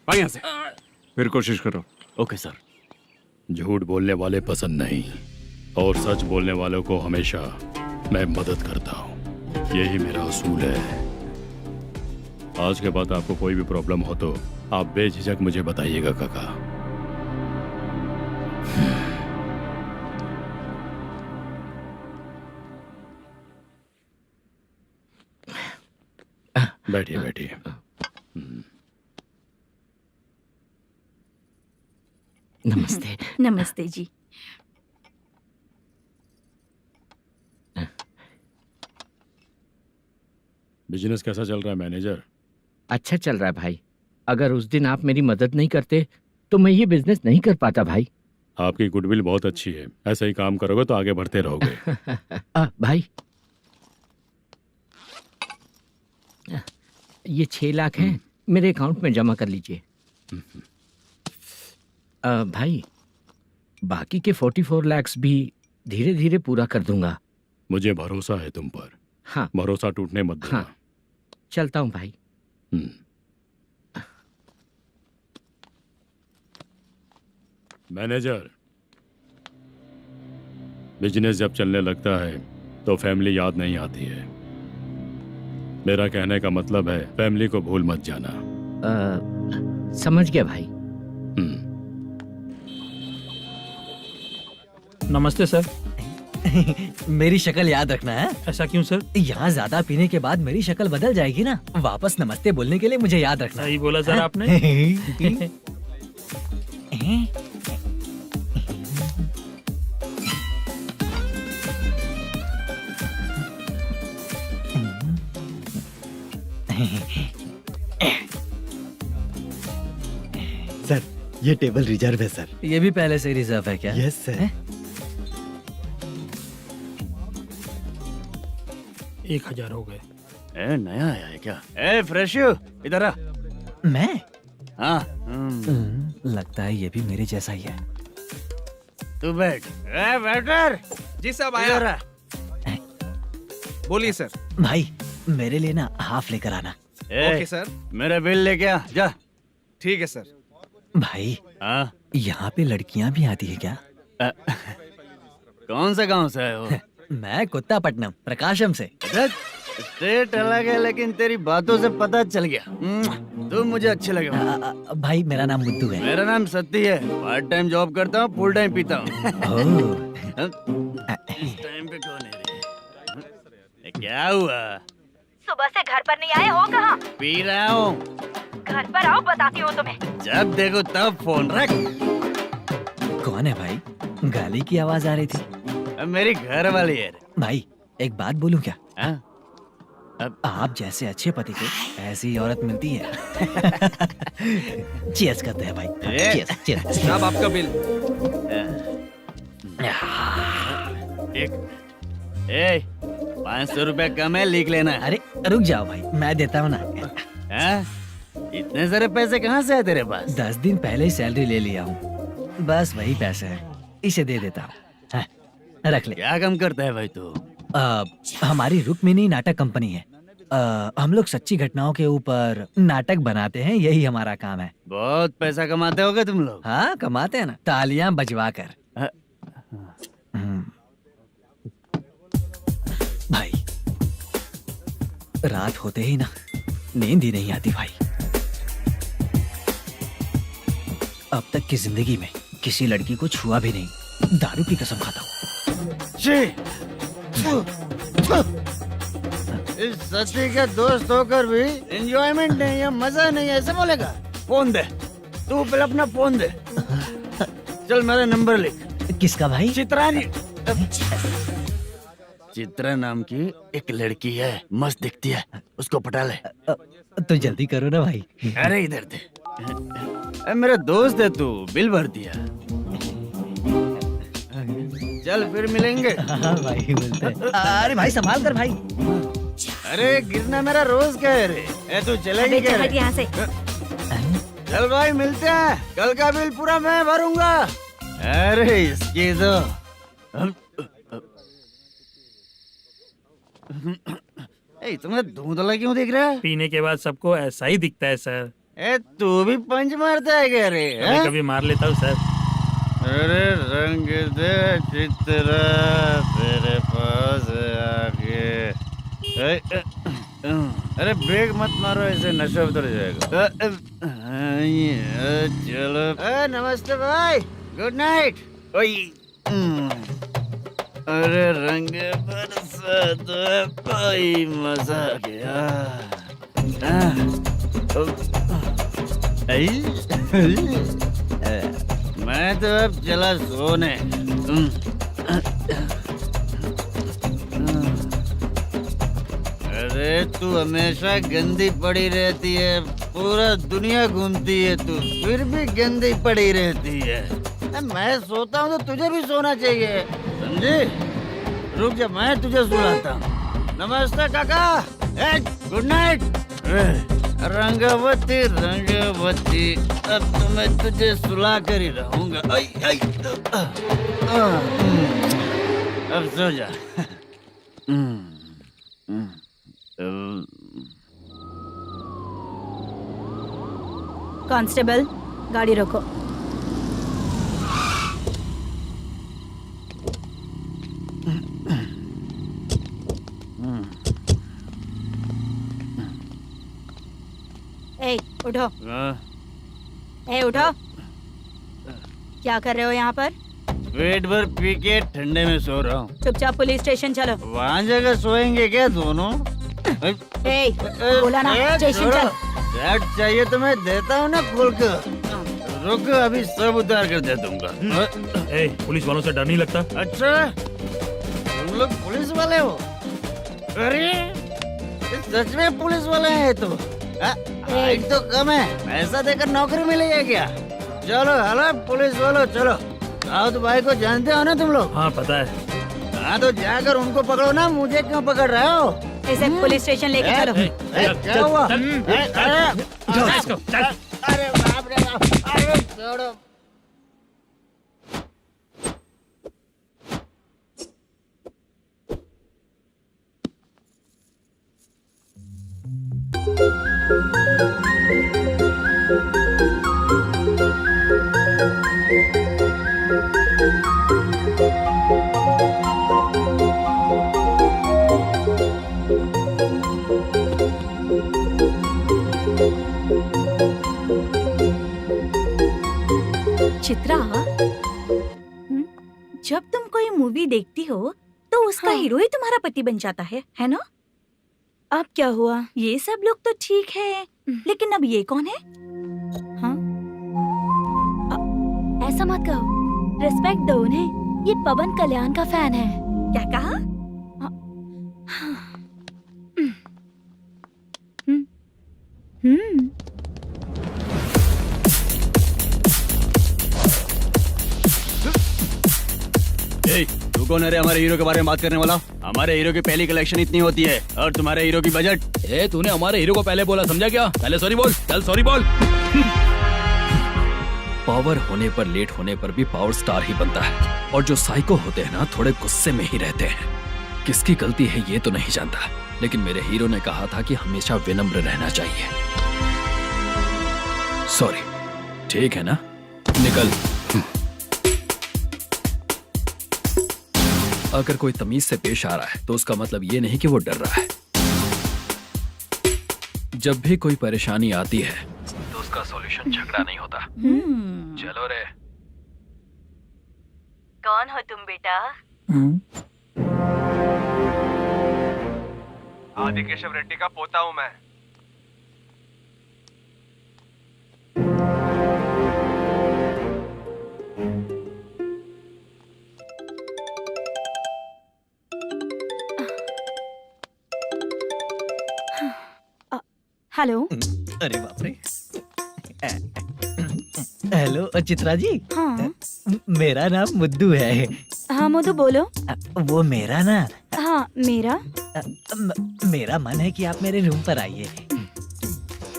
भाई यहाँ से फिर कोशिश करो। Okay sir. झूठ बोलने वाले पसंद नहीं और सच बोलने वालों को हमेशा मैं मदद करता हूँ। यही मेरा असूल है। आज के बाद आपको कोई भी प्रॉब्लम हो तो आप बेझिझक मुझे बताइएगा काका। बैठिए बैठिए। नमस्ते। नमस्ते जी। बिजनेस कैसा चल रहा है मैनेजर? अच्छा चल रहा है भाई। अगर उस दिन आप मेरी मदद नहीं करते तो मैं ये बिजनेस नहीं कर पाता भाई। आपकी गुडविल बहुत अच्छी है। ऐसा ही काम करोगे तो आगे बढ़ते रहोगे। भाई ये 6 लाख हैं, मेरे अकाउंट में जमा कर लीजिए। भाई बाकी के 44 लाख भी धीरे धीरे पूरा कर दूंगा। मुझे भरोसा है तुम पर। हाँ भरोसा टूटने मत देना। हाँ चलता हूँ भाई। मैनेजर, बिजनेस जब चलने लगता है तो फैमिली याद नहीं आती है। मेरा कहने का मतलब है फैमिली को भूल मत जाना। समझ गया भाई। नमस्ते सर। मेरी शक्ल याद रखना है। ऐसा क्यों सर? यहाँ ज्यादा पीने के बाद मेरी शक्ल बदल जाएगी ना। वापस नमस्ते बोलने के लिए मुझे याद रखना। सही बोला सर आपने। सर ये टेबल रिजर्व है सर। ये भी पहले से रिजर्व है क्या? Yes sir. 1000 हो गए। ए, नया आया है क्या? ए फ्रेश इधर आ। मैं? हाँ। लगता है ये भी मेरे जैसा ही है। तू बैठ। ए वेटर। जी साहब आया। बोलिए सर। भाई मेरे लिए ना हाफ लेकर आना। Okay sir. मेरा बिल लेके आ जा। ठीक है सर। भाई हाँ यहाँ पे लड़कियाँ भी आती है क्या? कौन सा गांव से है वो? मैं कुत्तापट्टनम प्रकाशम से। स्टेट अलग है लेकिन तेरी बातों से पता चल गया। तू मुझे अच्छे लगे। भाई मेरा नाम मुद्दू है। मेरा नाम सत्ती है। पार्ट टाइम जॉब करता हूँ, फुल टाइम पीता हूँ। इस टाइम पे कौन है रे? क्या हुआ? सुबह से घर पर नहीं आए हो? कहाँ? पी रहा हूँ। घर पर आओ, बताती हूँ तुम्हें। जब देखो तब फोन रख। कौन है भाई? गाली की आवाज आ रही थी। मेरी घर वाली है। भाई एक बात बोलूं क्या? अब आप जैसे अच्छे पति को ऐसी औरत मिलती है। चीयर्स करते हैं भाई। Cheers cheers. साहब आपका बिल। एक 500 रुपया कम है, लिख लेना। अरे रुक जाओ भाई, मैं देता हूँ ना। इतने सारे पैसे कहाँ से है तेरे पास? 10 दिन पहले ही सैलरी ले लिया हूँ। बस वही पैसे हैं, इसे दे देता हूँ। रख ले। क्या काम करता है भाई तू? हमारी रुक्मिणी नाटक कंपनी है। हम लोग सच्ची घटनाओं के ऊपर नाटक बनाते हैं, यही हमारा काम है। बहुत पैसा कमाते होगे तुम लोग। हाँ कमाते हैं ना, तालियां बजवा कर। भाई रात होते ही ना नींद ही नहीं आती भाई। अब तक की जिंदगी में किसी लड़की को छुआ भी नहीं। दारू की कसम खाता हूँ। इस सच्ची के दोस्त होकर भी एंजॉयमेंट नहीं है, मजा नहीं है, ऐसे बोलेगा? फोन दे, तू पहले अपना फोन दे। चल मेरा नंबर लिख। किसका भाई? चित्रानी। चित्रा नाम की एक लड़की है, मस्त दिखती है, उसको पटा ले। तो जल्दी करो ना भाई। अरे इधर दे। मेरा दोस्त है तू, बिल भर दिया। चल फिर मिलेंगे। हाँ भाई मिलते हैं। अरे भाई संभाल कर भाई। अरे गिरना मेरा रोज का है रे। तू चलेगी क्या रे? यहाँ से। चल भाई मिलते हैं, कल का बिल पूरा मैं भरूंगा। अरे इसकी तो तुम्हें धुंधला क्यों दिख रहा है? पीने के बाद सबको ऐसा ही दिखता है सर। ए तू भी पंच मारता है क्या रे? कभी हैं? कभी मार लेता हूँ सर। अरे रंग दे चित्रा तेरे पास आके। अरे ब्रेक मत मारो, ऐसे नशा उतर जाएगा। चलो। नमस्ते भाई, गुड नाइट। अरे रंग बरसात भाई, मजा आ गया। मैं तो अब चला सोने। अरे तू हमेशा गंदी पड़ी रहती है, पूरा दुनिया घूमती है तू, फिर भी गंदी पड़ी रहती है। मैं सोता हूँ तो तुझे भी सोना चाहिए, समझी? रुक जा, मैं तुझे सुलाता हूँ। नमस्ते काका, गुड नाइट। रंगवती रंगवती, अब तो मैं तुझे सुला कर ही रहूंगा। अब सो जा। कांस्टेबल, गाड़ी रोको। ए, उठो। ए, उठो। क्या कर रहे हो यहाँ पर? पेट भर पी के ठंडे में सो रहा हूँ। चुपचाप पुलिस स्टेशन चलो। वहाँ जगह सोएंगे क्या दोनों? ए, बोला ना, स्टेशन चल। शर्ट चाहिए तो मैं देता हूँ ना खोल कर। रुक, अभी सब उतार कर दे दूंगा। ए, पुलिस वालों से डर नहीं लगता? अच्छा, तुम लोग पुलिस वाले हो? अरे सच में पुलिस वाले हैं तो? हाइट तो कम है, पैसा देकर नौकरी मिलेगी क्या? चलो हेलो पुलिस वालों, चलो। राउत भाई को जानते हो ना तुम लोग? हाँ पता है। हाँ तो जाकर उनको पकड़ो ना, मुझे क्यों पकड़ रहे हो? इसे पुलिस स्टेशन लेके चलो। क्या हुआ? चल। अरे बाप रे बाप, अरे छोड़ो। चित्रा, जब तुम कोई मूवी देखती हो तो उसका हीरो ही तुम्हारा पति बन जाता है ना? अब क्या हुआ? ये सब लोग तो ठीक है, लेकिन अब ये कौन है? हाँ? ऐसा मत कहो, रिस्पेक्ट दो उन्हें। ये पवन कल्याण का फैन है। क्या कहा? तू कौन है रे हमारे हीरो के बारे में बात करने वाला? हमारे हीरो की पहली कलेक्शन इतनी होती है और तुम्हारे हीरो की बजट। तूने हमारे हीरो को पहले बोला, समझा क्या? पहले सॉरी बोल, चल सॉरी बोल। पावर होने पर, लेट होने पर भी पावर स्टार ही बनता है। और जो साइको होते हैं ना, थोड़े गुस्से में ही रहते हैं। किसकी गलती है ये तो नहीं जानता, लेकिन मेरे हीरो ने कहा था कि हमेशा विनम्र रहना चाहिए। सॉरी, ठीक है ना? निकल। अगर कोई तमीज से पेश आ रहा है तो उसका मतलब ये नहीं कि वो डर रहा है। जब भी कोई परेशानी आती है तो उसका सॉल्यूशन झगड़ा नहीं होता। चलो रे। कौन हो तुम बेटा? आदि केशव रेड्डी का पोता हूँ मैं। हेलो। अरे बाप रे। हेलो चित्रा जी। हाँ मेरा नाम मुद्दू है। हाँ मधु बोलो। वो मेरा ना, हाँ मेरा। मेरा मन है कि आप मेरे रूम पर आइए।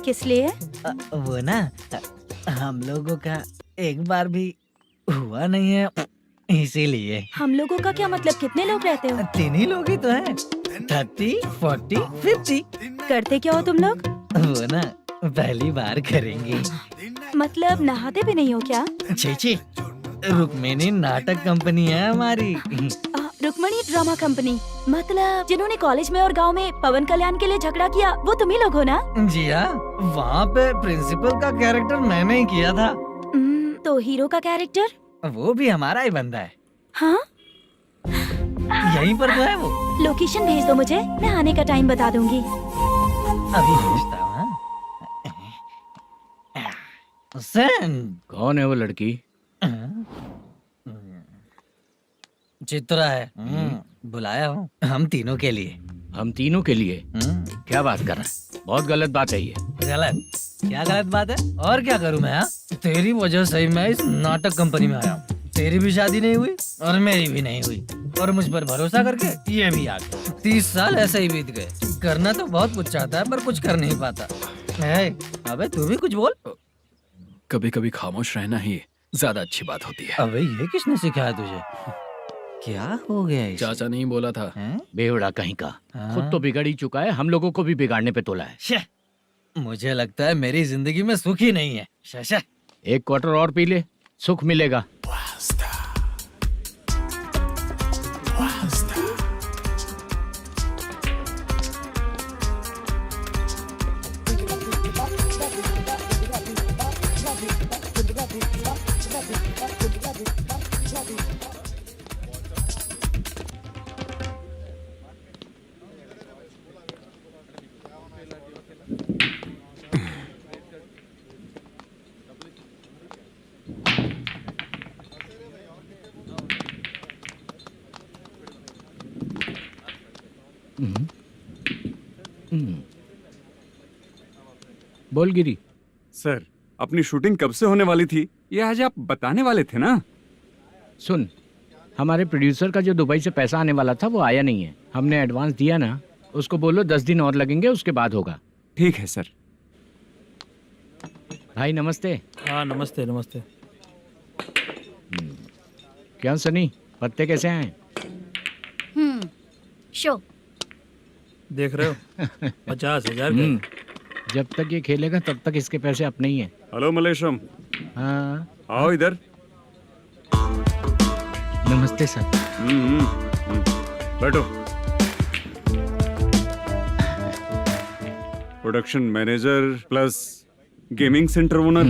किस लिए? वो ना, हम लोगों का एक बार भी हुआ नहीं है, इसीलिए। हम लोगों का क्या मतलब? कितने लोग रहते हो? 3 ही लोग ही तो हैं। 30, 40, 50। करते क्या हो तुम लोग? वो ना, पहली बार करेंगे। मतलब नहाते भी नहीं हो क्या? छी, रुक्मिणी नाटक कंपनी है हमारी। रुक्मणी ड्रामा कंपनी, मतलब जिन्होंने कॉलेज में और गांव में पवन कल्याण के लिए झगड़ा किया वो तुम ही लोग हो ना? जी हाँ, वहाँ पे प्रिंसिपल का कैरेक्टर मैंने ही किया था। तो हीरो का कैरेक्टर? वो भी हमारा ही बंदा है। हाँ, यहीं पर तो है वो। लोकेशन भेज दो मुझे, मैं आने का टाइम बता दूंगी। अभी भेजता हूँ। हुसैन, कौन है वो लड़की? चित्रा है। बुलाया हूँ हम तीनों के लिए। हम तीनों के लिए? क्या बात कर रहा है? बहुत गलत बात है ये। गलत? क्या गलत बात है? और क्या करूँ मैं? तेरी वजह से ही मैं इस नाटक कंपनी में आया हूँ। तेरी भी शादी नहीं हुई और मेरी भी नहीं हुई, और मुझ पर भरोसा करके ये भी आ गया। 30 साल ऐसे ही बीत गए। करना तो बहुत कुछ चाहता है पर कुछ कर नहीं पाता। अबे तू भी कुछ बोल। कभी कभी खामोश रहना ही ज्यादा अच्छी बात होती है। अबे ये किसने सिखाया तुझे? क्या हो गया इसे? चाचा नहीं बोला था। बेवड़ा कहीं का। हाँ? खुद तो बिगड़ ही चुका है, हम लोगों को भी बिगाड़ने पे तोला है। शे, मुझे लगता है मेरी जिंदगी में सुख ही नहीं है। शे। एक क्वार्टर और पी ले, सुख मिलेगा। बोल गिरी। सर, अपनी शूटिंग कब से होने वाली थी ये आज आप बताने वाले थे ना? सुन, हमारे प्रोड्यूसर का जो दुबई से पैसा आने वाला था वो आया नहीं है। हमने एडवांस दिया ना, उसको बोलो 10 दिन और लगेंगे, उसके बाद होगा। ठीक है सर। भाई नमस्ते। हाँ नमस्ते नमस्ते। क्या सनी, पत्ते कैसे आए? शो देख रहे हो 50,000 का। जब तक ये खेलेगा तब तक इसके पैसे अपने ही हैं। हेलो मलेशम, हाँ आओ इधर। नमस्ते सर। बैठो। Production manager plus gaming centre owner,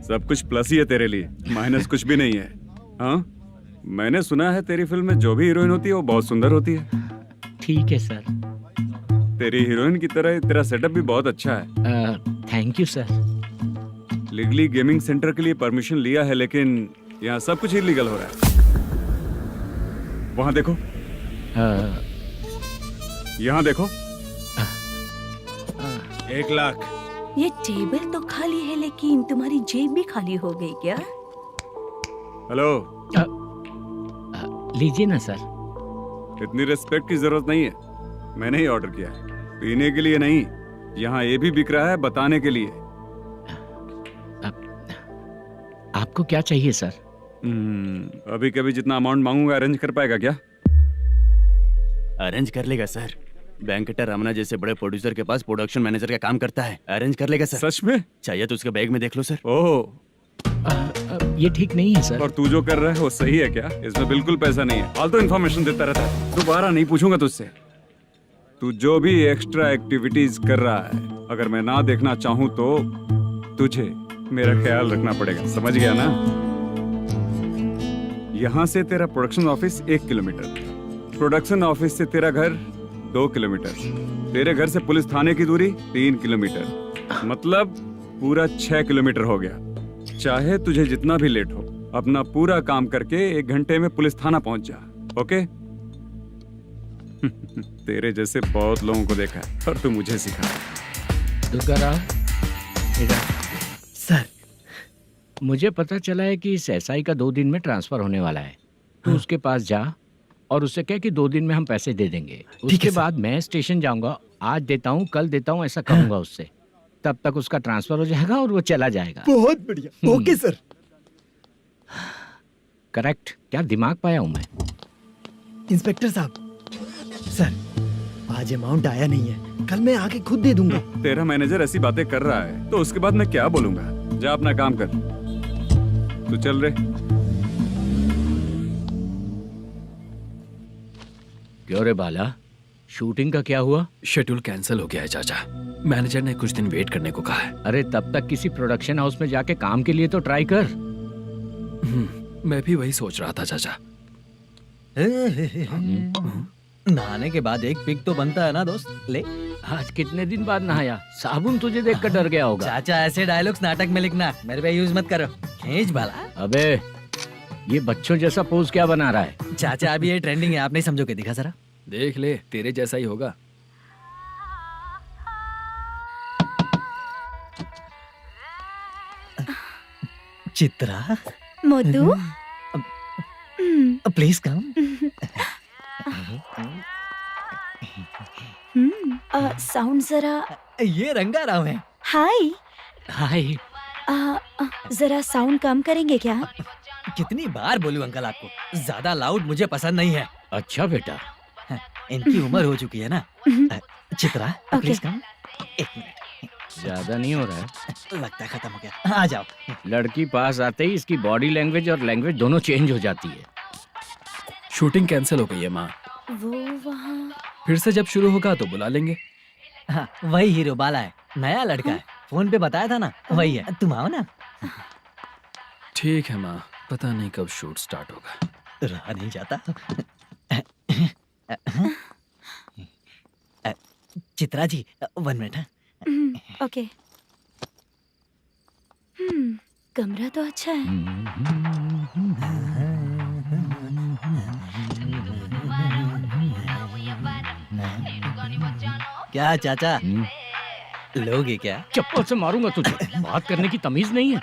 सब कुछ प्लस ही है तेरे लिए, माइनस कुछ भी नहीं है। हाँ, मैंने सुना है तेरी फिल्म में जो भी हीरोइन होती है वो बहुत सुंदर होती है। ठीक है सर। तेरी हीरोइन की तरह तेरा सेटअप भी बहुत अच्छा है। Thank you sir. Legally gaming centre के लिए परमिशन लिया है, लेकिन यहाँ सब कुछ इलीगल हो रहा है। वहाँ देखो, यहाँ देखो। 1 लाख। ये टेबल तो खाली है लेकिन तुम्हारी जेब भी खाली हो गई क्या? हेलो, लीजिए ना सर। इतनी रिस्पेक्ट की जरूरत नहीं है, मैंने ही ऑर्डर किया है। पीने के लिए नहीं, यहाँ ये भी बिक रहा है बताने के लिए। आपको क्या चाहिए सर? अभी कभी जितना अमाउंट मांगूंगा अरेंज कर पाएगा क्या? अरेंज कर लेगा सर। वेंकटर रमना जैसे बड़े प्रोड्यूसर के पास प्रोडक्शन मैनेजर का काम करता है, अरेंज कर लेगा सर। सच में? चाहिए तो उसके बैग में देख लो सर। ओह, ये ठीक नहीं है सर। और तू जो कर रहा है वो सही है क्या? इसमें बिल्कुल पैसा नहीं है, फालतू इन्फॉर्मेशन देता रहता है। दोबारा नहीं पूछूंगा तुझसे। तू जो भी एक्स्ट्रा एक्टिविटीज कर रहा है, अगर मैं ना देखना चाहूँ तो तुझे मेरा ख्याल रखना पड़ेगा, समझ गया ना? यहाँ से तेरा production office 1 kilometre, production office से तेरा घर 2 किलोमीटर, तेरे घर से पुलिस थाने की दूरी 3 किलोमीटर, मतलब पूरा 6 किलोमीटर हो गया। चाहे तुझे जितना भी लेट हो, अपना पूरा काम करके 1 घंटे में पुलिस थाना पहुंच जा, ओके? तेरे जैसे बहुत लोगों को देखा है और तू मुझे सिखा। सर, मुझे पता चला है कि इस एसआई का 2 दिन में ट्रांसफर होने वाला है। तो उसके पास जा और उससे कह कि 2 दिन में हम पैसे दे देंगे। उसके बाद मैं स्टेशन जाऊंगा, आज देता हूँ कल देता हूँ ऐसा कहूंगा उससे। तब तक उसका ट्रांसफर हो जाएगा और वो चला जाएगा। बहुत बढ़िया, ओके सर। करेक्ट। क्या दिमाग पाया हूँ मैं। इंस्पेक्टर साहब, सर आज अमाउंट आया नहीं है, कल मैं आके खुद दे दूंगा। तेरा मैनेजर ऐसी बातें कर रहा है तो उसके बाद मैं क्या बोलूंगा। जा अपना काम कर। तू चल रे। क्यों रे बाला, शूटिंग का क्या हुआ? शेड्यूल कैंसिल हो गया है चाचा। मैनेजर ने कुछ दिन वेट करने को कहा है। अरे तब तक किसी प्रोडक्शन हाउस में जाके काम के लिए तो ट्राई कर। मैं भी वही सोच रहा था चाचा। नहाने के बाद एक पिक तो बनता है ना दोस्त। ले आज कितने दिन बाद नहाया? साबुन तुझे देखकर डर गया होगा। चाचा ऐसे डायलॉग्स नाटक में लिखना, मेरे पे यूज मत करो। खींच बाला। अबे ये बच्चों जैसा पोज क्या बना रहा है? चाचा अभी ये ट्रेंडिंग है, आप नहीं समझोगे। दिखा जरा। देख ले, तेरे जैसा ही होगा। Chitra, Modu, please come. Sound जरा। ये रंगाराव है। हाय। हाय। जरा साउंड कम करेंगे क्या? कितनी बार बोलूं अंकल आपको, ज्यादा लाउड मुझे पसंद नहीं है। अच्छा बेटा, इनकी उम्र हो चुकी है ना। Chitra please come. एक मिनट, ज्यादा नहीं हो रहा है? लगता है खत्म हो गया। आ जाओ। लड़की पास आते ही इसकी बॉडी लैंग्वेज और लैंग्वेज दोनों चेंज हो जाती है। शूटिंग कैंसिल हो गई है माँ। वो वहाँ। फिर से जब शुरू होगा तो बुला लेंगे। हाँ, वही हीरो बाला है, नया लड़का है। फोन पे बताया था ना, वही है। तुम आओ ना। ठीक है माँ, पता नहीं कब शूट स्टार्ट होगा। रहा नहीं जाता। चित्रा जी 1 मिनट। ओके। कमरा तो अच्छा है। क्या चाचा, लोगे क्या? चप्पल से मारूंगा तुझे। बात करने की तमीज नहीं है।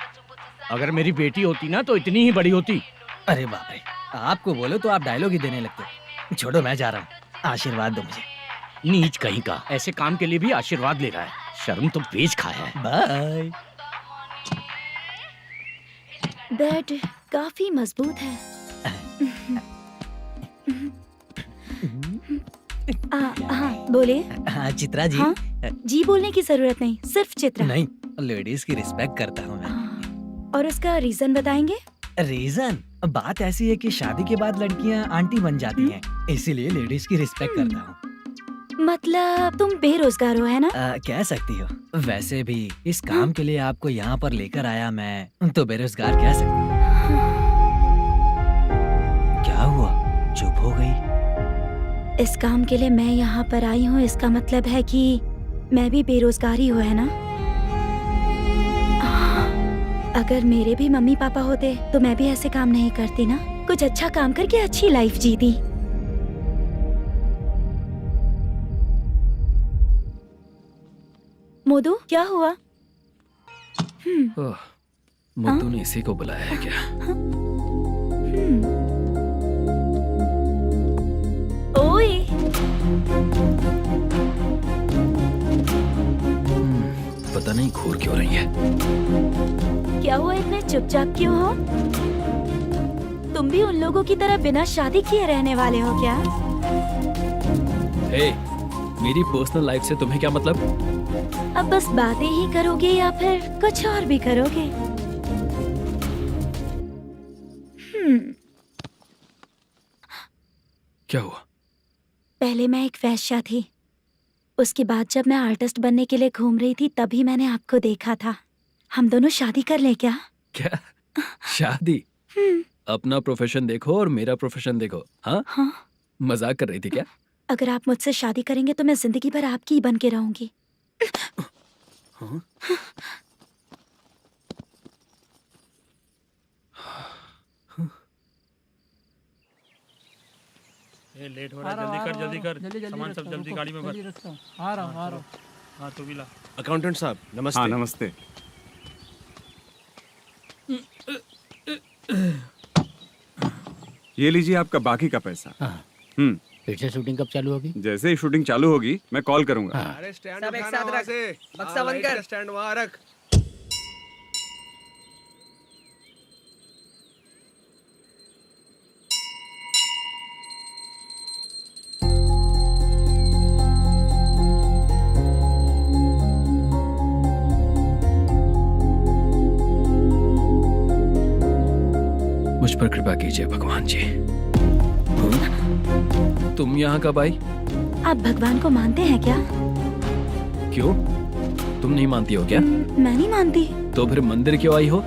अगर मेरी बेटी होती ना तो इतनी ही बड़ी होती। अरे बाप रे, आपको बोलो तो आप डायलॉग ही देने लगते। छोड़ो, मैं जा रहा हूँ। आशीर्वाद दो मुझे। नीच कहीं का, ऐसे काम के लिए भी आशीर्वाद ले रहा है। शर्म तो बेच खाया है। बाय। बेड काफी मजबूत है। हाँ बोले। हाँ चित्रा जी। हाँ? जी बोलने की जरूरत नहीं, सिर्फ चित्रा। नहीं, लेडीज की रिस्पेक्ट करता हूँ मैं। और उसका रीजन बताएंगे? रीजन बात ऐसी है कि शादी के बाद लड़कियाँ आंटी बन जाती हैं, इसीलिए लेडीज की रिस्पेक्ट करता हूँ। मतलब तुम बेरोजगार हो, है ना? कह सकती हो। वैसे भी इस काम के लिए आपको यहाँ पर लेकर आया मैं, तो बेरोजगार कह सकती हूँ। क्या हुआ, चुप हो गई? इस काम के लिए मैं यहाँ पर आई हूँ, इसका मतलब है कि मैं भी बेरोजगार ही हूँ, है ना? अगर मेरे भी मम्मी पापा होते तो मैं भी ऐसे काम नहीं करती ना। कुछ अच्छा काम करके अच्छी लाइफ जीती। मोदू, क्या हुआ? मुद्दू ने इसी को बुलाया है क्या? ओए। पता नहीं घूर क्यों रही है। क्या हुआ, इतने चुपचाप क्यों हो? तुम भी उन लोगों की तरह बिना शादी किए रहने वाले हो क्या? हे, मेरी पर्सनल लाइफ से तुम्हें क्या मतलब? अब बस बातें ही करोगे या फिर कुछ और भी करोगे? क्या हुआ? पहले मैं एक वेश्या थी, उसके बाद जब मैं आर्टिस्ट बनने के लिए घूम रही थी तभी मैंने आपको देखा था। हम दोनों शादी कर ले क्या? क्या शादी? अपना प्रोफेशन देखो और मेरा प्रोफेशन देखो। हाँ? हाँ। मजाक कर रही थी क्या? अगर आप मुझसे शादी करेंगे तो मैं जिंदगी भर आपकी ही बन के रहूंगी। हाँ? ये लेट हो रहा है, जल्दी कर। सामान सब जल्दी गाड़ी में भर। आ रहा हूँ। हाँ तू भी ला। अकाउंटेंट साहब नमस्ते। हाँ नमस्ते। ये लीजिए आपका बाकी का पैसा। फिर से शूटिंग कब चालू होगी? जैसे ही शूटिंग चालू होगी मैं कॉल करूंगा। अरे स्टैंड सब एक उठाना साथ वहाँ रख। से। बक्सा बंद कर। स्टैंड वहाँ रख। मुझ पर कृपा कीजिए भगवान जी। तुम यहाँ कब आई? आप भगवान को मानते हैं क्या? क्यों, तुम नहीं मानती हो क्या? मैं नहीं मानती। तो फिर मंदिर क्यों आई हो?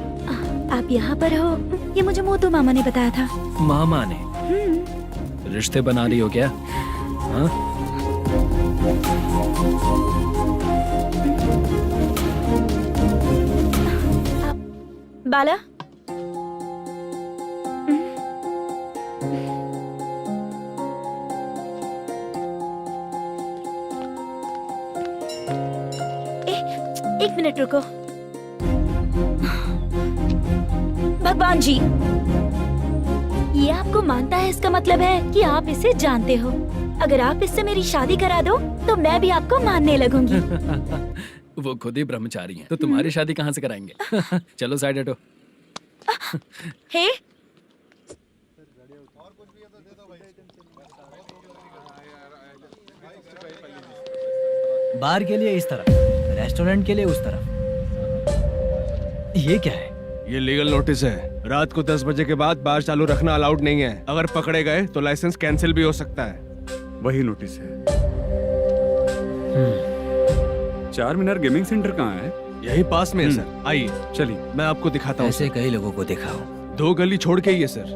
आप यहाँ पर हो ये मुझे मोटू मामा ने बताया था। मामा ने? रिश्ते बना रही हो क्या? हाँ? बाला, एक मिनट रुको। भगवान जी, ये आपको मानता है, इसका मतलब है कि आप इसे जानते हो। अगर आप इससे मेरी शादी करा दो तो मैं भी आपको मानने लगूंगी। वो खुद ही ब्रह्मचारी हैं, तो तुम्हारी शादी कहाँ से कराएंगे? चलो साइड हटो। हे, बार के लिए इस तरफ, रेस्टोरेंट के लिए उस तरफ। ये क्या है? ये लीगल नोटिस है। रात को 10 बजे के बाद बार चालू रखना अलाउड नहीं है। अगर पकड़े गए तो लाइसेंस कैंसिल भी हो सकता है। वही नोटिस है। चार मीनार गेमिंग सेंटर कहाँ है? यही पास में है सर, आइए चलिए मैं आपको दिखाता हूँ। ऐसे कई लोगों को देखा हूँ। 2 गली छोड़ के ही है सर।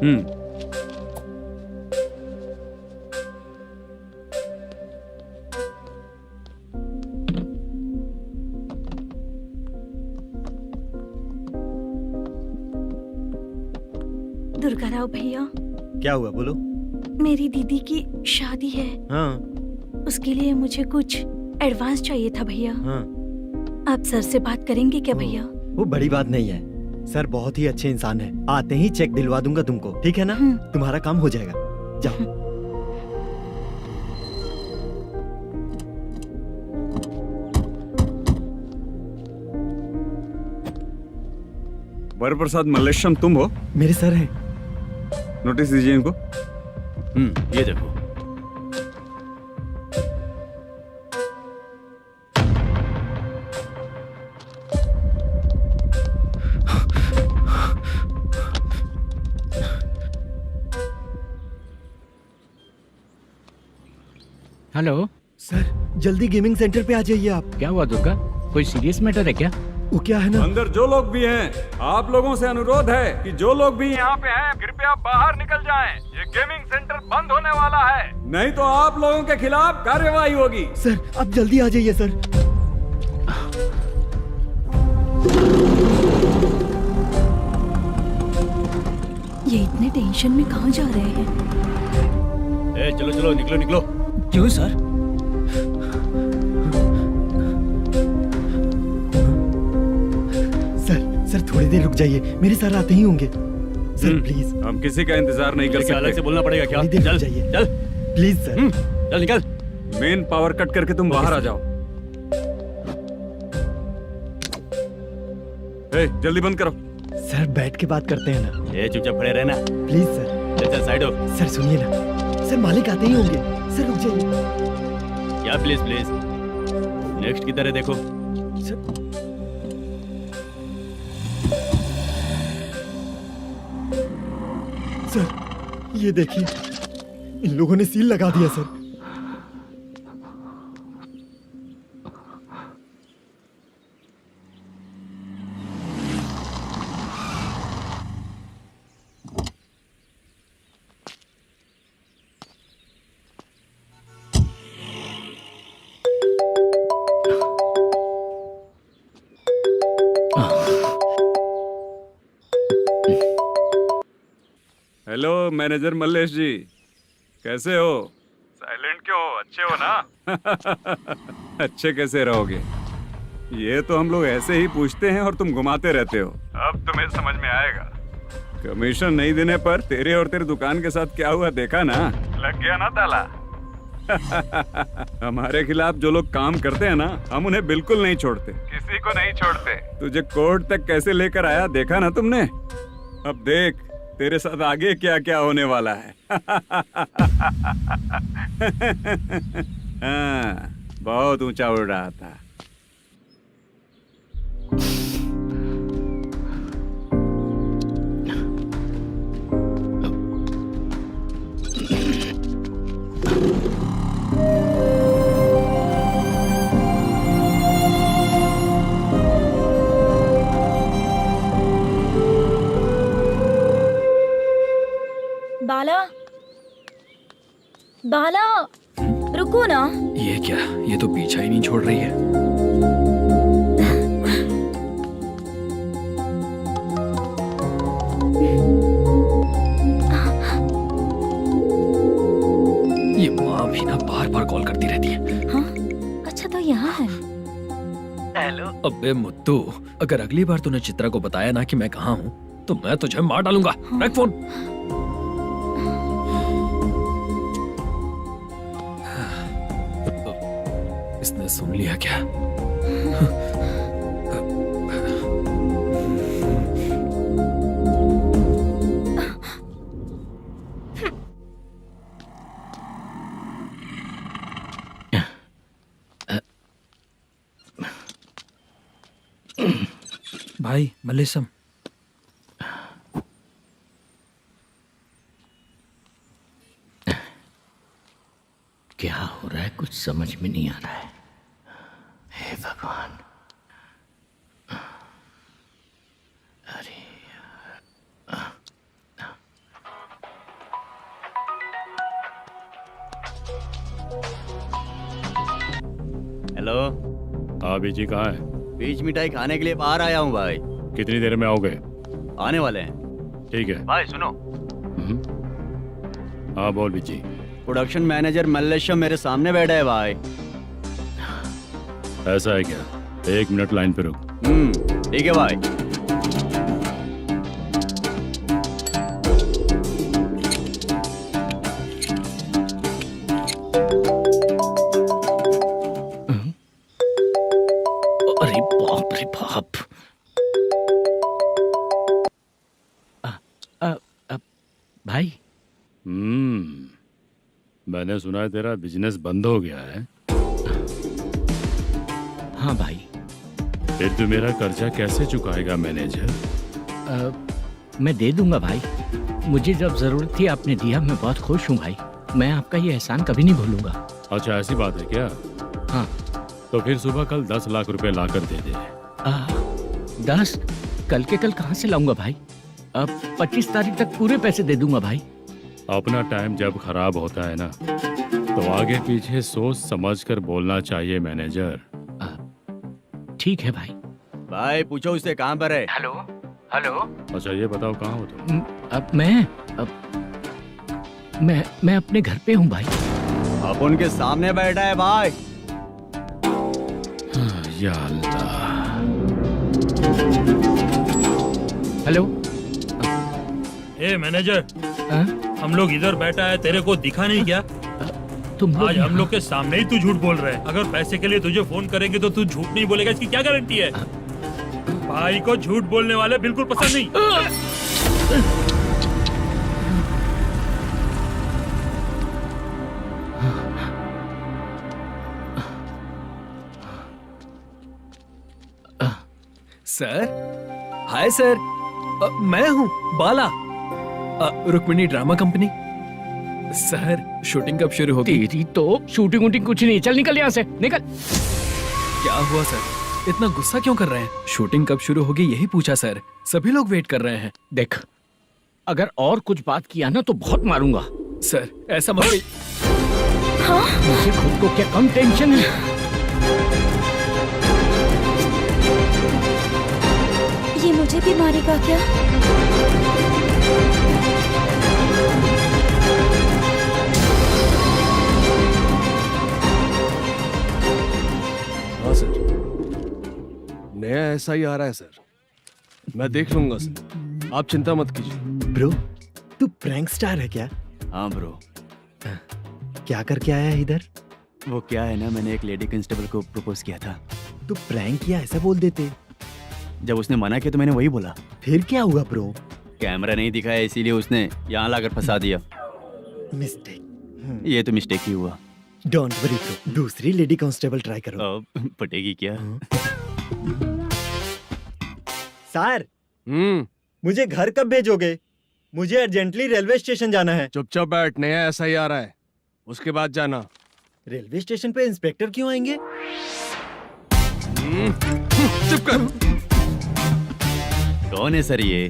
दुर्गा राव भैया, क्या हुआ बोलो। मेरी दीदी की शादी है। हाँ उसके लिए मुझे कुछ एडवांस चाहिए था भैया। हाँ। आप सर से बात करेंगे क्या भैया? वो बड़ी बात नहीं है, सर बहुत ही अच्छे इंसान है। आते ही चेक दिलवा दूंगा तुमको, ठीक है ना? तुम्हारा काम हो जाएगा, जाओ। वरप्रसाद मल्लेश्वरम तुम हो? मेरे सर हैं। नोटिस दीजिए इनको। ये देखो। हेलो सर, जल्दी गेमिंग सेंटर पे आ जाइए आप। क्या हुआ दुर्गा, कोई सीरियस मैटर है क्या? वो क्या है ना, अंदर जो लोग भी हैं, आप लोगों से अनुरोध है कि जो लोग भी यहाँ पे हैं, कृपया बाहर निकल जाएं। ये गेमिंग सेंटर बंद होने वाला है, नहीं तो आप लोगों के खिलाफ कार्यवाही होगी। सर आप जल्दी आ जाइए सर। ये इतने टेंशन में कहाँ जा रहे हैं? चलो चलो निकलो निकलो। क्यों सर? सर थोड़ी देर रुक जाइए, मेरे सर आते ही होंगे। Sir please. हम किसी का इंतजार नहीं कर सकते। अलग से बोलना पड़ेगा क्या? थोड़ी देर चल रुक जाइए चल प्लीज सर। चल निकल। मेन पावर कट करके तुम बाहर आ जाओ। जल्दी बंद करो। सर बैठ के बात करते हैं ना। चुपचाप खड़े रहना। Please sir. चल चल साइड हो। सर सुनिए ना, सर मालिक आते ही होंगे। सर रुक जाइए। क्या प्लीज प्लीज? नेक्स्ट की तरह देखो। सर ये देखिए, इन लोगों ने सील लगा दिया सर। हेलो मैनेजर मल्लेश जी, कैसे हो? साइलेंट क्यों हो? अच्छे हो ना? अच्छे कैसे रहोगे? ये तो हम लोग ऐसे ही पूछते हैं और तुम घुमाते रहते हो। अब तुम्हें समझ में आएगा। कमीशन नहीं देने पर तेरे और तेरी दुकान के साथ क्या हुआ देखा ना? लग गया ना ताला। हमारे खिलाफ जो लोग काम करते हैं ना, हम उन्हें बिल्कुल नहीं छोड़ते, किसी को नहीं छोड़ते। तुझे कोर्ट तक कैसे लेकर आया देखा ना तुमने? अब देख तेरे साथ आगे क्या क्या होने वाला है। हाँ, बहुत ऊंचा उड़ रहा था। बाला, बाला, रुको ना। ये क्या, ये तो पीछा ही नहीं छोड़ रही है। ये माँ भी ना बार बार कॉल करती रहती है। हाँ? अच्छा तो यहाँ है। हेलो। अबे मुत्तू, अगर अगली बार तूने चित्रा को बताया ना कि मैं कहाँ हूँ तो मैं तुझे मार डालूंगा। रख फोन। इसने सुन लिया क्या? भाई मल्लेशम, क्या हो रहा है कुछ समझ में नहीं आ रहा है। हे भगवान, अरे हेलो। हाँ बीजी कहाँ है? बीच मिठाई खाने के लिए बाहर आया हूँ भाई। कितनी देर में आओगे? आने वाले हैं। ठीक है। भाई सुनो, हाँ बोल बीजी। प्रोडक्शन मैनेजर मल्लेशम मेरे सामने बैठा है भाई। ऐसा है क्या? 1 मिनट लाइन पे रुक। ठीक है भाई। अरे बाप रे बाप। भाई मैंने सुना है तेरा बिजनेस बंद हो गया है। हाँ भाई। फिर तू मेरा कर्जा कैसे चुकाएगा मैनेजर? मैं दे दूंगा भाई, मुझे जब जरूरत थी आपने दिया, मैं बहुत खुश हूँ भाई। मैं आपका ये एहसान कभी नहीं भूलूंगा। अच्छा ऐसी बात है क्या? हाँ। तो फिर सुबह कल 10 लाख रुपए लाकर दे दे। 10? कल के कल कहाँ से लाऊंगा भाई? अब 25 तारीख तक पूरे पैसे दे दूंगा भाई। अपना टाइम जब खराब होता है ना तो आगे पीछे सोच समझ कर बोलना चाहिए मैनेजर। ठीक है भाई। भाई पूछो उससे कहाँ पर है। Hello hello. अच्छा ये बताओ कहाँ हो तुम? अब मैं अपने घर पे हूँ भाई। अब उनके सामने बैठा है भाई। या अल्लाह। हेलो। ए मैनेजर, हम लोग इधर बैठा है, तेरे को दिखा नहीं क्या? तुम आज हम लोग के सामने ही तू झूठ बोल रहा है। अगर पैसे के लिए तुझे फोन करेंगे तो तू झूठ नहीं बोलेगा, इसकी क्या गारंटी है? भाई को झूठ बोलने वाले बिल्कुल पसंद नहीं। सर, हाय सर, मैं हूँ Bala, Rukmini drama company. Sir shooting कब शुरू होगी? तेरी तो शूटिंग वूटिंग कुछ नहीं, चल निकल यहाँ से, निकल। क्या हुआ सर, इतना गुस्सा क्यों कर रहे हैं? शूटिंग कब शुरू होगी यही पूछा सर, सभी लोग वेट कर रहे हैं। देख, अगर और कुछ बात किया ना तो बहुत मारूंगा। सर ऐसा मत। हाँ? मुझे खुद को क्या कम टेंशन है? ये मुझे भी मारेगा क्या? हाँ सर, नया ऐसा ही आ रहा है सर, मैं देख लूंगा सर, आप चिंता मत कीजिए। ब्रो, तू प्रैंक स्टार है क्या? हाँ ब्रो। क्या करके आया है इधर? वो क्या है ना, मैंने एक लेडी कांस्टेबल को प्रपोज किया था। तू प्रैंक किया ऐसा बोल देते। जब उसने मना किया तो मैंने वही बोला। फिर क्या हुआ ब्रो? कैमरा नहीं दिखाया इसीलिए उसने यहाँ लाकर फंसा दिया। मिस्टेक। ये तो मिस्टेक ही हुआ। डोंट वरी ब्रो, दूसरी लेडी कांस्टेबल ट्राई करो। पटेगी क्या? सर, मुझे घर कब भेजोगे? मुझे अर्जेंटली रेलवे स्टेशन जाना है। चुपचाप बैठ, नया ऐसा ही आ रहा है, उसके बाद जाना। रेलवे स्टेशन पे इंस्पेक्टर क्यों आएंगे? चुप कर। कौन है सर ये?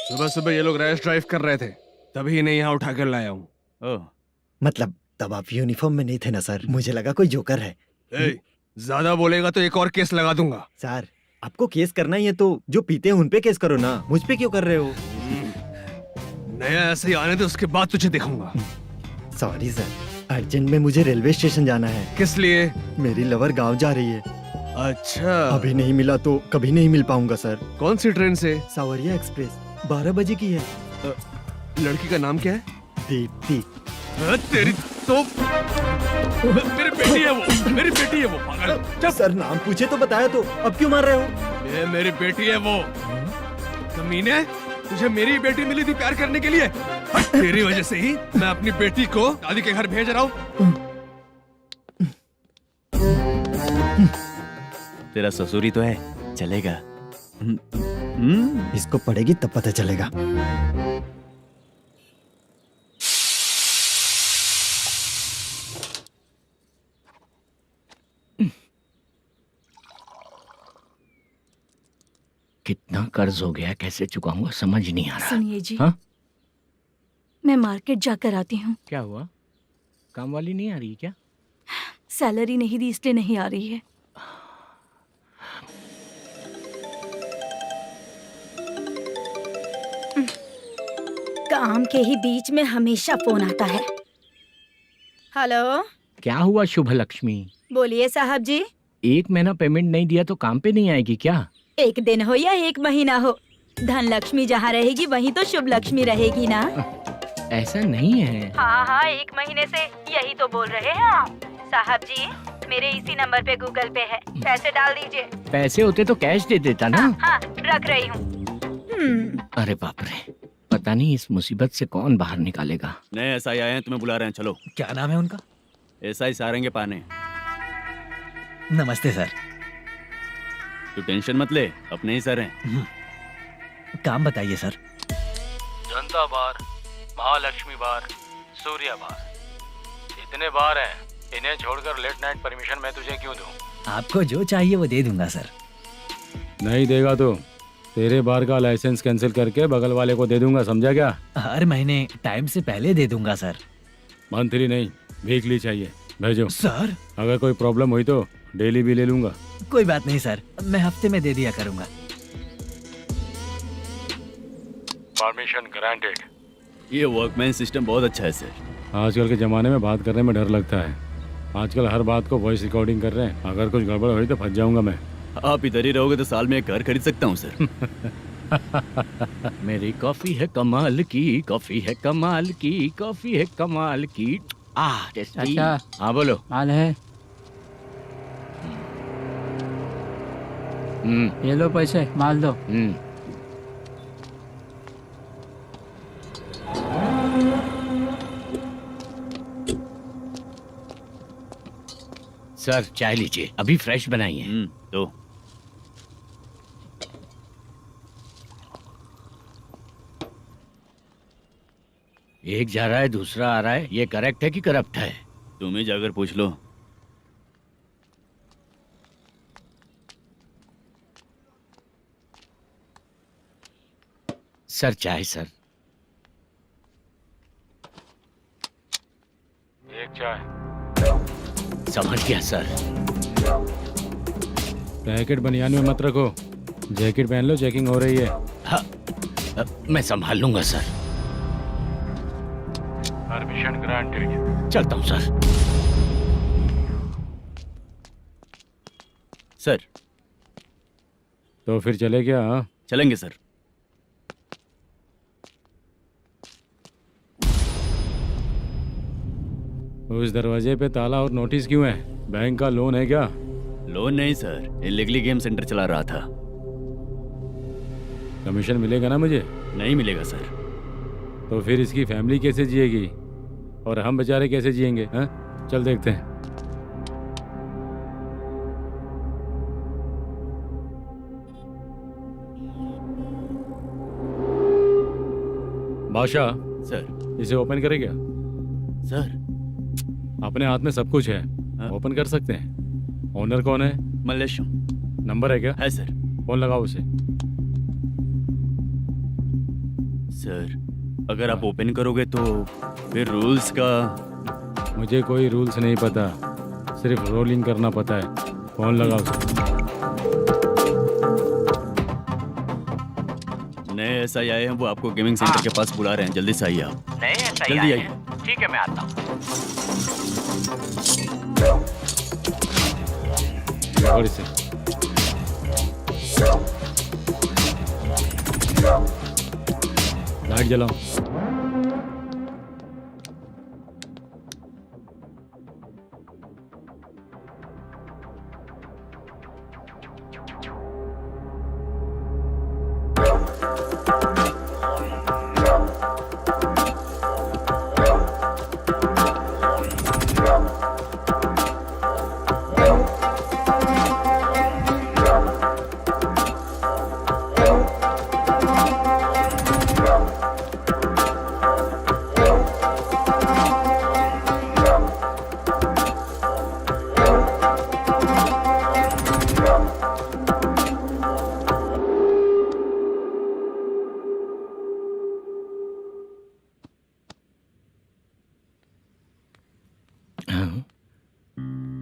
सुबह सुबह ये लोग रैश ड्राइव कर रहे थे, तभी इन्हें यहाँ उठा कर लाया हूँ। ओह, मतलब तब आप यूनिफॉर्म में नहीं थे ना सर, मुझे लगा कोई जोकर है। ज्यादा बोलेगा तो एक और केस लगा दूंगा। सर आपको केस करना ही है तो जो पीते हैं उन पे केस करो ना, मुझ पे क्यों कर रहे हो? नया ऐसे ही आने दे, उसके बाद तुझे दिखाऊंगा। सॉरी सर, अर्जेंट में मुझे रेलवे स्टेशन जाना है। किस लिए? मेरी लवर गांव जा रही है। अच्छा, अभी नहीं मिला तो कभी नहीं मिल पाऊंगा सर। कौन सी ट्रेन से? सावरिया एक्सप्रेस 12 बजे की है। लड़की का नाम क्या है? दीप्ति। तेरी तो मेरी बेटी है वो, मेरी बेटी है वो, पागल। सर नाम पूछे तो बताया तो अब क्यों मार रहे हो? ये मेरी बेटी है वो। कमीने, तुझे मेरी बेटी मिली थी प्यार करने के लिए। तेरी वजह से ही मैं अपनी बेटी को दादी के घर भेज रहा हूँ। तेरा ससुरी तो है, चलेगा। इसको पड़ेगी तब पता चलेगा। कितना कर्ज हो गया, कैसे चुकाऊंगा समझ नहीं आ रहा। सुनिए जी, हाँ? मैं मार्केट जाकर आती हूँ। क्या हुआ, काम वाली नहीं आ रही क्या? सैलरी नहीं दी इसलिए नहीं आ रही है। काम के ही बीच में हमेशा फोन आता है। हेलो, क्या हुआ शुभ लक्ष्मी? बोलिए साहब जी। 1 महीना पेमेंट नहीं दिया तो काम पे नहीं आएगी क्या? 1 दिन हो या 1 महीना हो, धन लक्ष्मी जहाँ रहेगी वहीं तो शुभ लक्ष्मी रहेगी ना। ऐसा नहीं है। हाँ, 1 महीने से यही तो बोल रहे हैं आप। साहब जी, मेरे इसी नंबर पे गूगल पे है, पैसे डाल दीजिए। पैसे होते तो कैश दे देता ना। हाँ, रख रही हूँ। अरे बाप रे, पता नहीं इस मुसीबत से कौन बाहर निकालेगा। नए एसआई आए हैं, तुम्हें बुला रहे हैं, चलो। क्या नाम है उनका? एसआई सारंगे पाने। नमस्ते सर। तू टेंशन मत ले, अपने ही सर हैं। काम बताइए सर। जनता बार, महालक्ष्मी बार, सूर्या बार, इतने बार हैं। इन्हें छोड़कर लेट नाइट परमिशन मैं तुझे क्यों दूं? आपको जो चाहिए वो दे दूंगा सर। नहीं देगा तो तेरे बार का लाइसेंस कैंसिल करके बगल वाले को दे दूंगा, समझा क्या? हर महीने टाइम से पहले दे दूंगा सर। मंथली नहीं, वीकली चाहिए, भेजो। सर अगर कोई प्रॉब्लम हुई तो डेली भी ले लूंगा। कोई बात नहीं सर, मैं हफ्ते में दे दिया करूंगा। Permission granted. ये वर्कमैन सिस्टम बहुत अच्छा है सर। आजकल के ज़माने में बात करने में डर लगता है। आजकल हर बात को वॉइस रिकॉर्डिंग कर रहे हैं। अगर कुछ गड़बड़ हुई तो फंस जाऊंगा मैं। आप इधर ही रहोगे तो साल में एक घर खरीद सकता हूँ सर। मेरी कॉफी है कमाल की, कॉफी है कमाल की, कॉफी है कमाल की। टेस्टी। अच्छा। हाँ बोलो। माल है, ये लो पैसे, माल दो। सर चाय लीजिए, अभी फ्रेश बनाई है। तो एक जा रहा है दूसरा आ रहा है, ये करेक्ट है कि करप्ट है? तुम ही जाकर पूछ लो। सर चाय सर। एक चाय। समझ गया सर। पैकेट बनियान में मत रखो, जैकेट पहन लो, चेकिंग हो रही है। हाँ, मैं संभाल लूंगा सर। Permission granted. चलता हूँ सर। सर तो फिर चले क्या? हाँ? चलेंगे सर। उस दरवाजे पे ताला और नोटिस क्यों है? बैंक का लोन है क्या? लोन नहीं सर, इलीगली गेम सेंटर चला रहा था। कमीशन मिलेगा ना मुझे? नहीं मिलेगा सर। तो फिर इसकी फैमिली कैसे जिएगी और हम बेचारे कैसे जिएंगे? हाँ, चल देखते हैं। बादशाह सर। इसे ओपन करे क्या? सर अपने हाथ में सब कुछ है, हाँ? ओपन कर सकते हैं। ओनर कौन है? मल्लेशम। नंबर है क्या? है सर। फोन लगाओ उसे। सर अगर आप ओपन करोगे तो फिर रूल्स का। मुझे कोई रूल्स नहीं पता, सिर्फ रोलिंग करना पता है। फोन लगाओ सर। नए SI आए हैं, वो आपको गेमिंग सेंटर के पास बुला रहे हैं, जल्दी से आइए आप। नए ऐसा ही जल्दी आए आइए। हैं। ठीक है, मैं आता हूँ। और इसे लाइट जलाओ।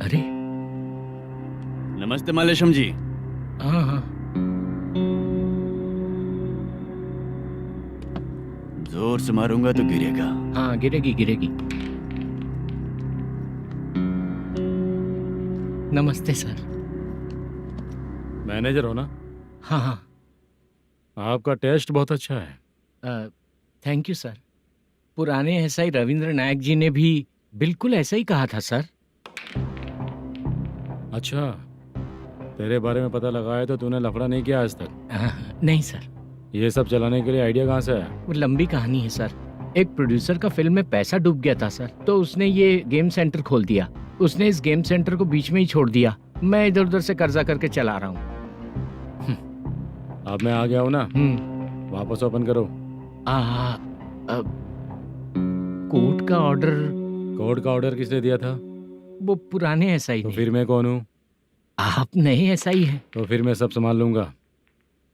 अरे नमस्ते मालेशम जी। हाँ हाँ, जोर से मारूंगा तो गिरेगा। हाँ गिरेगी गिरेगी। नमस्ते सर। मैनेजर हो ना? हाँ हाँ। आपका टेस्ट बहुत अच्छा है। Thank you sir. पुराने SI रविंद्र नायक जी ने भी बिल्कुल ऐसा ही कहा था सर। अच्छा, तेरे बारे में पता लगा है तो तूने लफड़ा नहीं किया आज तक? नहीं सर। ये सब चलाने के लिए आइडिया कहाँ से आया? वो लंबी कहानी है सर। एक प्रोड्यूसर का फिल्म में पैसा डूब गया था सर, तो उसने ये गेम सेंटर खोल दिया। उसने इस गेम सेंटर को बीच में ही छोड़ दिया। मैं इधर उधर से कर्जा करके चला रहा हूँ। अब मैं आ गया हूँ ना, वापस ओपन करो। कोर्ट का ऑर्डर। कोर्ट का ऑर्डर किसने दिया था? वो पुराने SI तो ने। फिर मैं कौन हूँ? आप नए SI हैं। तो फिर मैं सब संभाल लूंगा,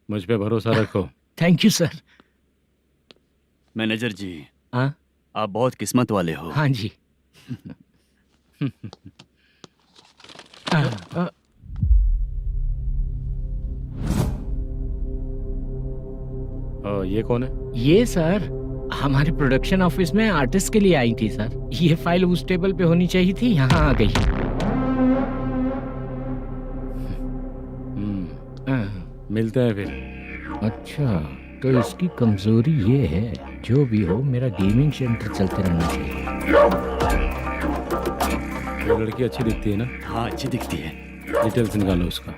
मुझ पे भरोसा रखो। Thank you sir. मैनेजर जी, हाँ आप बहुत किस्मत वाले हो। हाँ जी। ये कौन है? ये सर हमारे प्रोडक्शन ऑफिस में आर्टिस्ट के लिए आई थी सर। ये फाइल उस टेबल पे होनी चाहिए थी, यहाँ आ गई। मिलते हैं फिर। अच्छा, तो इसकी कमजोरी ये है, जो भी हो मेरा गेमिंग सेंटर चलते रहना चाहिए। वो लड़की अच्छी दिखती है ना? हाँ अच्छी दिखती है। डिटेल्स निकालो उसका।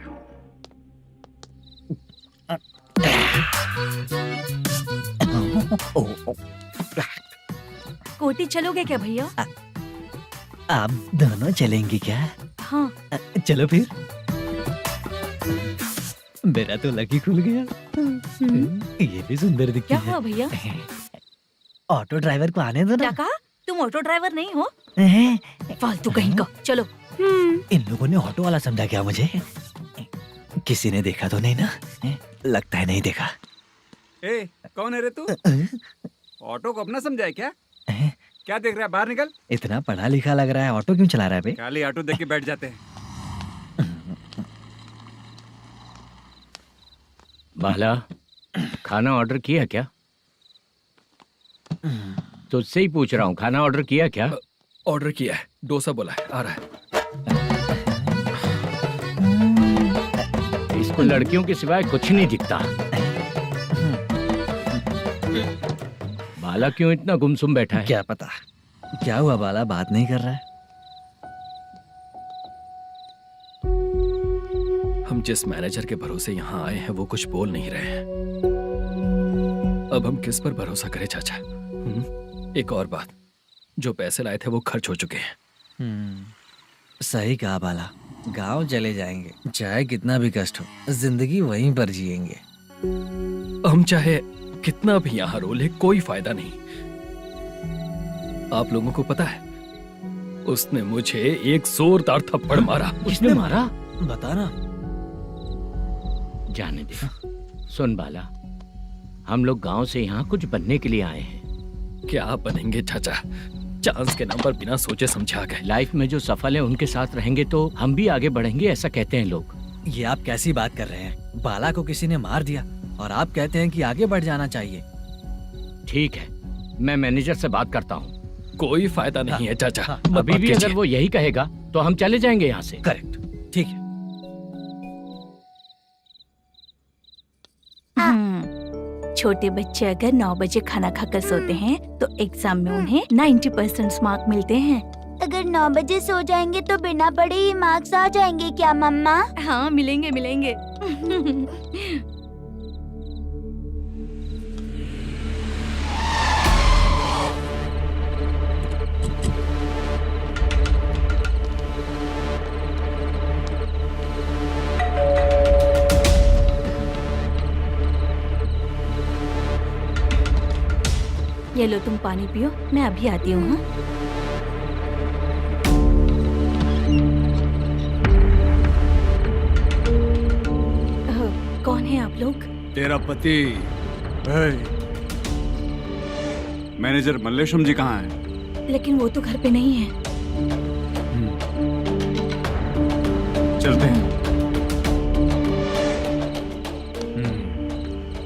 कोटी चलोगे क्या भैया? आप दोनों चलेंगे क्या? हाँ। चलो फिर। मेरा तो लकी खुल गया। ये भी सुंदर दिखती क्या है। हुआ भैया? ऑटो ड्राइवर को आने दो क्या ना। कहा? तुम ऑटो ड्राइवर नहीं हो? हैं? फालतू कहीं का। चलो। इन लोगों ने ऑटो वाला समझा क्या मुझे? किसी ने देखा तो नहीं ना? लगता है नहीं देखा। ए, कौन है रे तू? ऑटो को अपना समझा है क्या? क्या देख रहा है? बाहर निकल। इतना पढ़ा लिखा लग रहा है, ऑटो क्यों चला रहा है बे? खाली ऑटो देख के बैठ जाते हैं। बाला, खाना ऑर्डर किया क्या? तुझसे ही पूछ रहा हूँ, खाना ऑर्डर किया क्या? ऑर्डर किया है, डोसा बोला है, आ रहा है। इसको लड़कियों के सिवाय कुछ नहीं दिखता। बाला क्यों इतना गुमसुम बैठा है? क्या पता क्या हुआ, बाला बात नहीं कर रहा है। हम जिस मैनेजर के भरोसे यहाँ आए हैं वो कुछ बोल नहीं रहे हैं। अब हम किस पर भरोसा करें चाचा? एक और बात, जो पैसे लाए थे वो खर्च हो चुके हैं। सही कहा बाला, गांव चले जाएंगे, चाहे कितना भी कष्ट हो, जिंदगी वहीं पर जिएंगे। हम चाहे कितना भी यहाँ रो ले, कोई फायदा नहीं। आप लोगों को पता है, उसने मुझे एक जोरदार थप्पड़ मारा। उसने मारा? बता ना। जाने दे। सुन बाला, हम लोग गांव से यहाँ कुछ बनने के लिए आए हैं। क्या बनेंगे चाचा? चांस के नाम पर बिना सोचे समझे आ गए। लाइफ में जो सफल है उनके साथ रहेंगे तो हम भी आगे बढ़ेंगे, ऐसा कहते हैं लोग। ये आप कैसी बात कर रहे हैं? बाला को किसी ने मार दिया और आप कहते हैं कि आगे बढ़ जाना चाहिए। ठीक है, मैं मैनेजर से बात करता हूँ। कोई फायदा नहीं है चाचा। अभी भी अगर वो यही कहेगा तो हम चले जाएंगे यहाँ से। करेक्ट, ठीक है। छोटे बच्चे अगर 9 बजे खाना खाकर सोते हैं तो एग्जाम में उन्हें 90% मार्क मिलते हैं। अगर 9 बजे सो जाएंगे तो बिना पढ़े ही मार्क्स आ जाएंगे क्या मम्मा? हाँ, मिलेंगे मिलेंगे। ये लो, तुम पानी पियो, मैं अभी आती हूँ। हाँ? कौन है आप लोग? तेरा पति। मैनेजर मल्लेशम जी कहाँ हैं? लेकिन वो तो घर पे नहीं है। चलते हैं।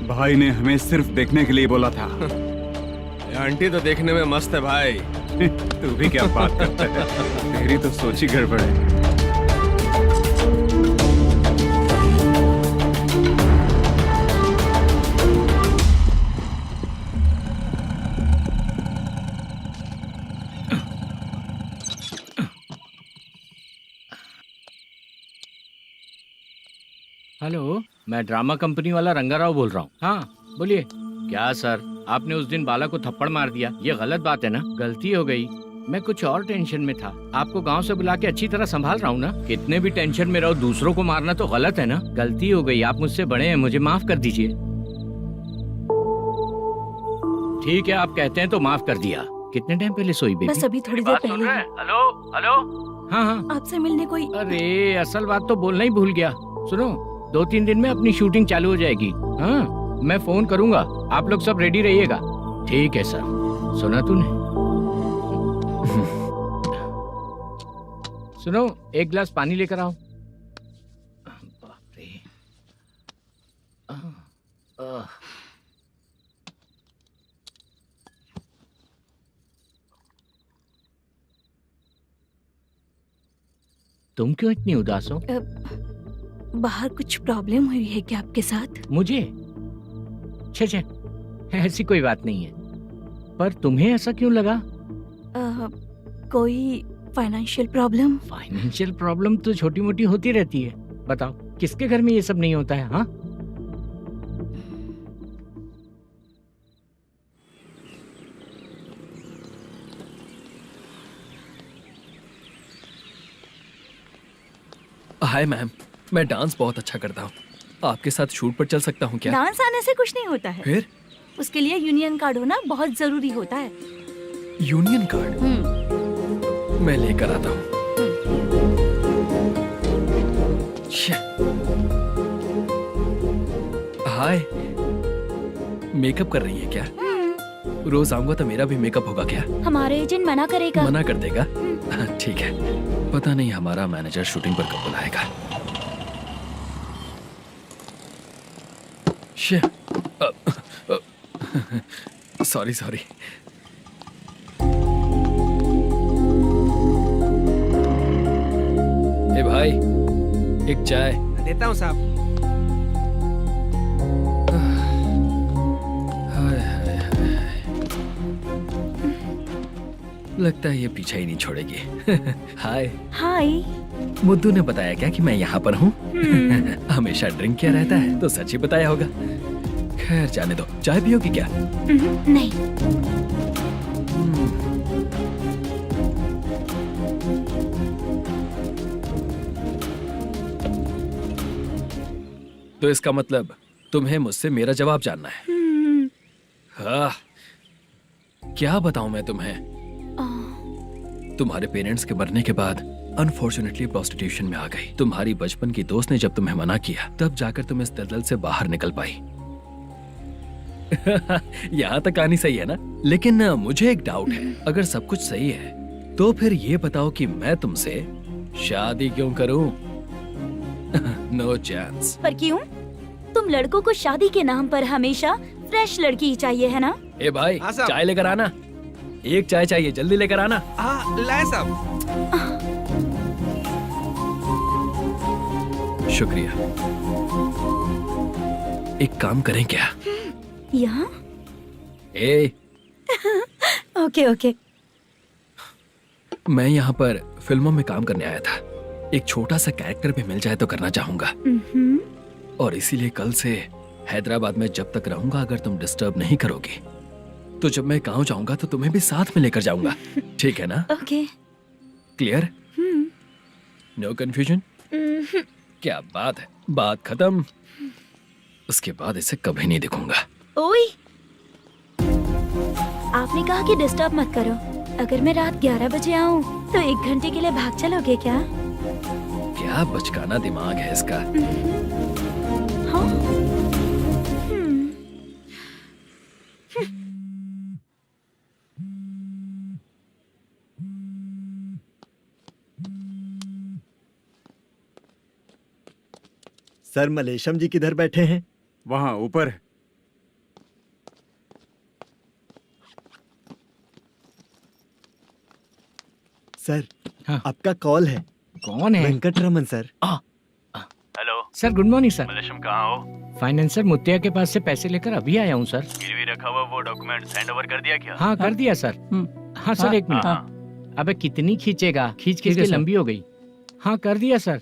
भाई ने हमें सिर्फ देखने के लिए बोला था। आंटी तो देखने में मस्त है भाई। तू भी क्या बात करता है? तेरी तो सोच ही गड़बड़ है। हेलो, मैं ड्रामा कंपनी वाला रंगाराव बोल रहा हूँ। हाँ बोलिए। क्या सर, आपने उस दिन बाला को थप्पड़ मार दिया, ये गलत बात है ना? गलती हो गई, मैं कुछ और टेंशन में था। आपको गांव से बुला के अच्छी तरह संभाल रहा हूँ ना। कितने भी टेंशन में रहो, दूसरों को मारना तो गलत है ना। गलती हो गई, आप मुझसे बड़े हैं, मुझे माफ कर दीजिए। ठीक है, आप कहते हैं तो माफ कर दिया। कितने टाइम पहले सोई बेबी? बस अभी थोड़ी देर पहले। Hello hello. हाँ हाँ, आपसे मिलने कोई। अरे असल बात तो बोलना ही भूल गया। सुनो, 2-3 दिन में अपनी शूटिंग चालू हो जाएगी। हाँ, मैं फोन करूंगा, आप लोग सब रेडी रहिएगा। ठीक है सर। सुना तूने? सुनो, एक गिलास पानी लेकर आओ। बाप रे। तुम क्यों इतनी उदास हो? बाहर कुछ प्रॉब्लम हुई है क्या आपके साथ? मुझे? छे, ऐसी कोई बात नहीं है। पर तुम्हें ऐसा क्यों लगा? कोई फाइनेंशियल प्रॉब्लम? फाइनेंशियल प्रॉब्लम तो छोटी मोटी होती रहती है। बताओ, किसके घर में ये सब नहीं होता है? हाँ, हाय मैम, मैं डांस बहुत अच्छा करता हूँ। आपके साथ शूट पर चल सकता हूँ क्या? डांस आने से कुछ नहीं होता है। फिर? उसके लिए यूनियन कार्ड होना बहुत जरूरी होता है। Union card? मैं लेकर आता हूँ। हाय, मेकअप कर रही है क्या? रोज आऊंगा तो मेरा भी मेकअप होगा क्या? हमारे एजेंट मना करेगा। मना कर देगा? ठीक है, पता नहीं हमारा मैनेजर शूटिंग पर कब बुलाएगा। सॉरी। ए भाई, एक चाय। देता हूँ साहब। लगता है ये पीछा ही नहीं छोड़ेगी। हाय। हाय। मुद्दू ने बताया क्या कि मैं यहाँ पर हूँ? हमेशा ड्रिंक किया रहता है तो सच ही बताया होगा। खैर जाने दो, चाय पियोगी क्या? नहीं। तो इसका मतलब तुम्हें मुझसे मेरा जवाब जानना है? हाँ, क्या बताऊं मैं तुम्हें? तुम्हारे पेरेंट्स के मरने के बाद अनफॉर्चुनेटली प्रोस्टिट्यूशन में आ गई। तुम्हारी बचपन की दोस्त ने जब तुम्हें मना किया, तब जाकर तुम इस दलदल से बाहर निकल पाई। यहाँ तक कहानी सही है ना, लेकिन मुझे एक डाउट है। अगर सब कुछ सही है तो फिर ये बताओ कि मैं तुमसे शादी क्यों करूं? No chance. पर क्यों? तुम लड़कों को शादी के नाम पर हमेशा फ्रेश लड़की ही चाहिए, है ना? ए भाई, हाँ साहब। चाय लेकर आना। एक चाय चाहिए, जल्दी लेकर आना। हाँ लाए साहब। शुक्रिया। एक काम करें क्या? यहाँ? ए, ओके ओके। मैं यहाँ पर फिल्मों में काम करने आया था। एक छोटा सा कैरेक्टर भी मिल जाए तो करना चाहूंगा, और इसीलिए कल से हैदराबाद में जब तक रहूंगा, अगर तुम डिस्टर्ब नहीं करोगी तो जब मैं गांव जाऊंगा तो तुम्हें भी साथ में लेकर जाऊंगा। ठीक है ना? ओके। क्लियर? No confusion? क्या बात है, बात खत्म। उसके बाद इसे कभी नहीं दिखूंगा। ओए, आपने कहा कि डिस्टर्ब मत करो। अगर मैं रात 11 बजे आऊँ तो 1 घंटे के लिए भाग चलोगे क्या? क्या बचकाना दिमाग है इसका। हाँ? सर, मलेशम जी किधर बैठे हैं? वहाँ ऊपर। सर, हाँ। आपका कॉल है। कौन है? Venkataraman sir. Hello sir good morning sir. Malesham, कहाँ हो? फाइनेंसर मुत्तिया के पास से पैसे लेकर अभी आया हूँ सर। गिरवी रखा हुआ वो डॉक्यूमेंट हैंड ओवर कर दिया क्या? हाँ कर दिया सर। हाँ सर, 1 मिनट। अबे कितनी खींचेगा, खींच खींच के लंबी हो गई। हाँ कर दिया सर।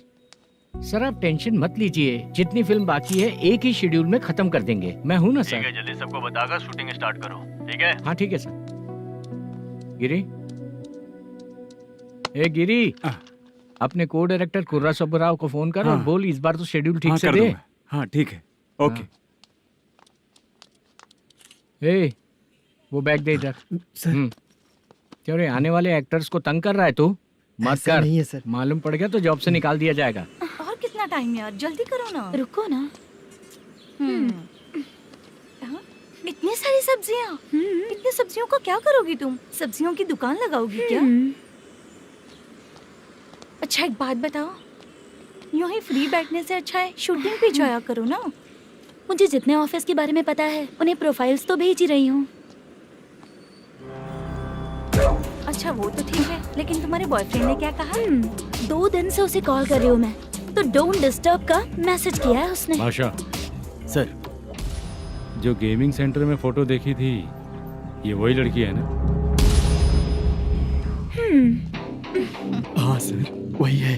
सर आप टेंशन मत लीजिए, जितनी फिल्म बाकी है एक ही शेड्यूल में खत्म कर देंगे। मैं हूँ ना ठीक सर। है, जल्दी सबको बताकर शूटिंग स्टार्ट करो। ठीक है? हाँ ठीक है सर। गिरी, ए गिरी, अपने को डायरेक्टर कुर्रा सुब्बराव को फोन कर और बोल इस बार तो शेड्यूल ठीक से दे। हाँ ठीक है, ओके। ए, वो बैग दे इधर। सर, क्यों रे, आने वाले एक्टर्स को तंग कर रहा है तू? मत ऐसा कर। नहीं है सर। मालूम पड़ गया तो जॉब से निकाल दिया जाएगा। और कितना टाइम यार, जल्दी करो ना। रुको ना। हाँ? इतनी सारी सब्जियाँ। इतनी सब्जियों को क्या करोगी तुम? सब्जियों की दुकान लगाओगी क्या? अच्छा एक बात बताओ, यूं ही फ्री बैठने से अच्छा है शूटिंग पे जाया करो ना। मुझे जितने ऑफिस के बारे में पता है उन्हें प्रोफाइल्स तो भेज ही रही हूँ। अच्छा वो तो ठीक है, लेकिन तुम्हारे बॉयफ्रेंड ने क्या कहा? 2 दिन से उसे कॉल कर रही हूँ मैं, तो डोंट डिस्टर्ब का मैसेज किया है उसने। आशा, सर, जो गेमिंग सेंटर में फोटो देखी थी, ये वही लड़की है ना? हाँ सर, वही है।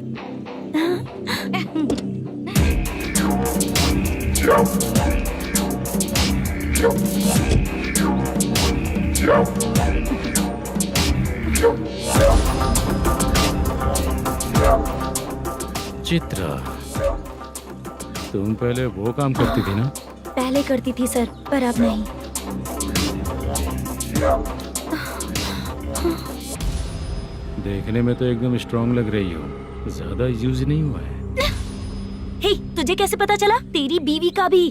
चित्रा, तुम पहले वो काम करती थी ना? पहले करती थी सर, पर अब नहीं। देखने में तो एकदम स्ट्रांग लग रही हो, ज्यादा यूज नहीं हुआ है। हे, तुझे कैसे पता चला? तेरी बीवी का भी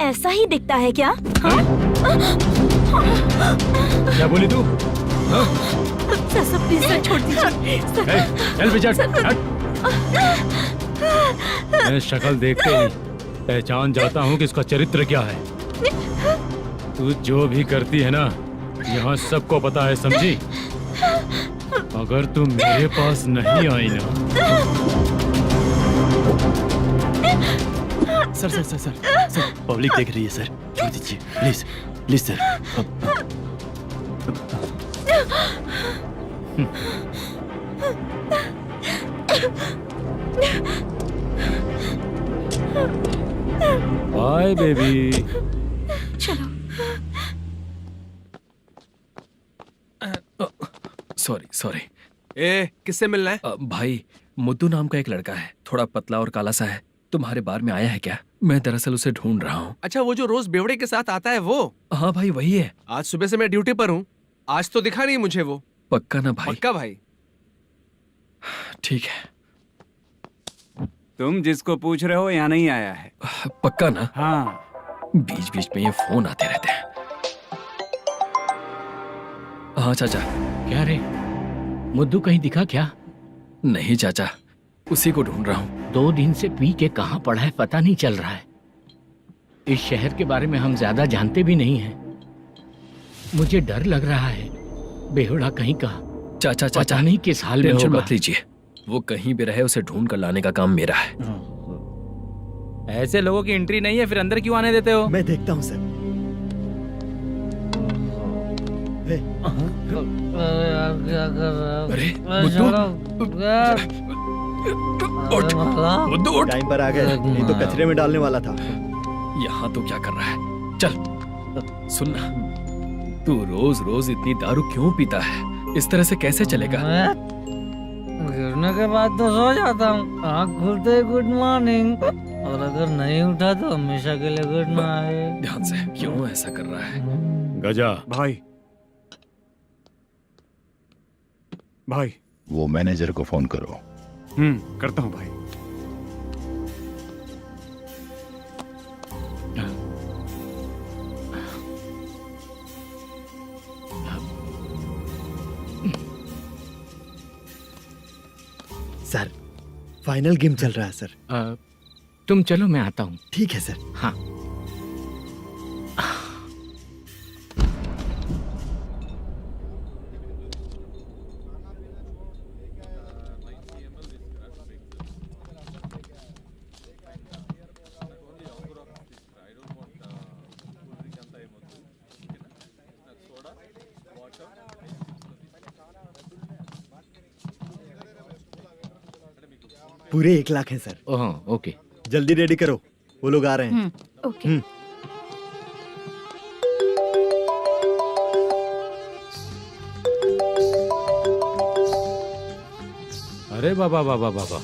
ऐसा ही दिखता है क्या? हाँ? क्या बोली तू? सर प्लीज सर, छोड़ दीजिए। चल बेटा, मैं शक्ल देखते ही पहचान जाता हूँ कि इसका चरित्र क्या है। तू जो भी करती है ना, यहाँ सबको पता है, समझी? अगर तू मेरे पास नहीं आई ना। Sir sir sir sir sir, public देख रही है सर, छोड़ दीजिए please please sir. Bye baby. चलो। Sorry sorry. ए, किससे मिलना है? भाई, मुद्दू नाम का एक लड़का है, थोड़ा पतला और काला सा है। तुम्हारे बार में आया है क्या? मैं दरअसल उसे ढूंढ रहा हूँ। अच्छा, वो जो रोज बेवड़े के साथ आता है वो? हाँ भाई, वही है। आज सुबह से मैं ड्यूटी पर हूँ, आज तो दिखा नहीं मुझे वो। पक्का ना भाई? पक्का भाई। ठीक है। तुम जिसको पूछ रहे हो यहाँ नहीं आया है। पक्का ना? हाँ। बीच बीच में ये फोन आते रहते हैं। हाँ चाचा। क्या रे, मुद्दू कहीं दिखा क्या? नहीं चाचा, उसी को ढूंढ रहा हूँ। 2 दिन से पी के कहाँ पड़ा है पता नहीं चल रहा है। इस शहर के बारे में हम ज्यादा जानते भी नहीं हैं। मुझे डर लग रहा है, बेहुड़ा कहीं का। चाचा चाचा पता नहीं किस हाल में टेंशन होगा। मत लीजिए, वो कहीं भी रहे उसे ढूंढ कर लाने का काम मेरा है। ऐसे लोगों की एंट्री नहीं है, फिर अंदर क्यों आने देते हो? मैं देखता हूँ सर। अरे उठ, मुद्दू उठ। टाइम पर आ गए, नहीं तो कचरे में डालने वाला था। यहाँ तो क्या कर रहा है? चल सुनना, तू रोज रोज इतनी दारू क्यों पीता है? इस तरह से कैसे चलेगा? गिरने के बाद तो सो जाता हूँ, आँख खुलते ही गुड मॉर्निंग, और अगर नहीं उठा तो हमेशा के लिए गुड नाइट। ध्यान से, क्यों ऐसा कर रहा है? गजा भाई भाई वो मैनेजर को फोन करो। करता हूँ भाई। सर फाइनल गेम चल रहा है सर। तुम चलो, मैं आता हूँ। ठीक है सर। हाँ। पूरे 1 लाख हैं सर। ओह ओके, जल्दी रेडी करो, वो लोग आ रहे हैं। ओके। अरे बाबा बाबा बाबा,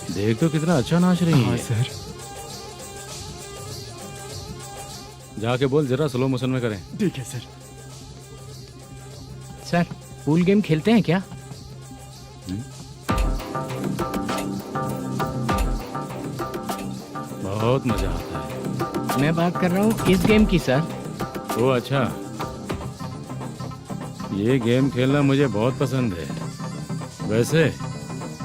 देख तो कितना अच्छा नाच रही है। सर जाके बोल जरा स्लो मोशन में करें। ठीक है सर। सर पूल गेम खेलते हैं क्या? बहुत मजा आता है। मैं बात कर रहा हूँ इस गेम की सर। ओ अच्छा, ये गेम खेलना मुझे बहुत पसंद है। वैसे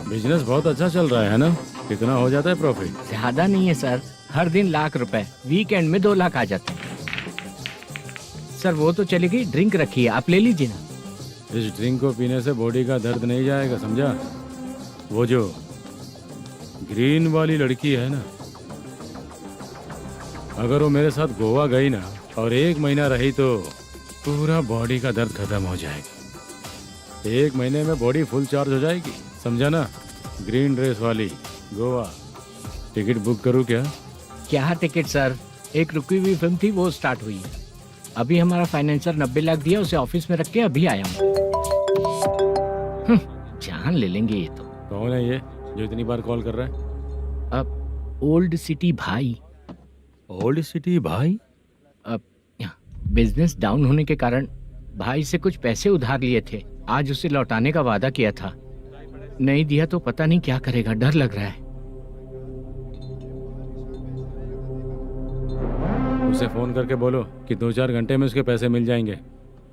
बिजनेस बहुत अच्छा चल रहा है ना? कितना हो जाता है प्रॉफिट? ज्यादा नहीं है सर, हर दिन लाख रुपए, वीकेंड में 2 लाख आ जाते हैं। सर वो तो चलेगी, ड्रिंक रखी है, आप ले लीजिए ना। इस ड्रिंक को पीने से बॉडी का दर्द नहीं जाएगा, समझा? वो जो ग्रीन वाली लड़की है ना, अगर वो मेरे साथ गोवा गई ना और 1 महीना रही तो पूरा बॉडी का दर्द खत्म हो जाएगा। 1 महीने में बॉडी फुल चार्ज हो जाएगी, समझा ना? ग्रीन ड्रेस वाली गोवा। टिकट बुक करूँ क्या? क्या टिकट सर, एक रुकी हुई फिल्म थी, वो स्टार्ट हुई है। अभी हमारा फाइनेंसर 90 लाख दिया, उसे ऑफिस में रख के अभी आया हूँ। जान ले लेंगे ये तो। कौन है ये जो इतनी बार कॉल कर रहा है? अब ओल्ड सिटी भाई। ओल्ड सिटी भाई? अब बिजनेस डाउन होने के कारण भाई से कुछ पैसे उधार लिए थे, आज उसे लौटाने का वादा किया था। नहीं दिया तो पता नहीं क्या करेगा, डर लग रहा है। उसे फोन करके बोलो कि 2-4 घंटे में उसके पैसे मिल जाएंगे।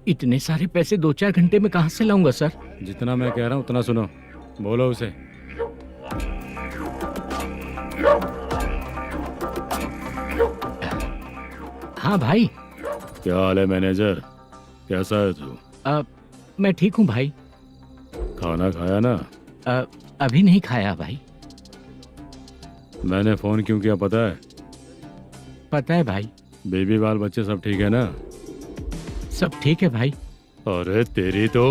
इतने सारे पैसे 2-4 घंटे में कहाँ से लाऊंगा सर? जितना मैं कह रहा हूँ उतना सुनो, बोलो उसे। हाँ भाई। क्या हाल है मैनेजर, कैसा है तू? मैं ठीक हूँ भाई। खाना खाया ना? अभी नहीं खाया भाई। मैंने फोन क्यों किया पता है? पता है भाई। बेबी बाल बच्चे सब ठीक है ना? सब ठीक है भाई। अरे तेरी तो,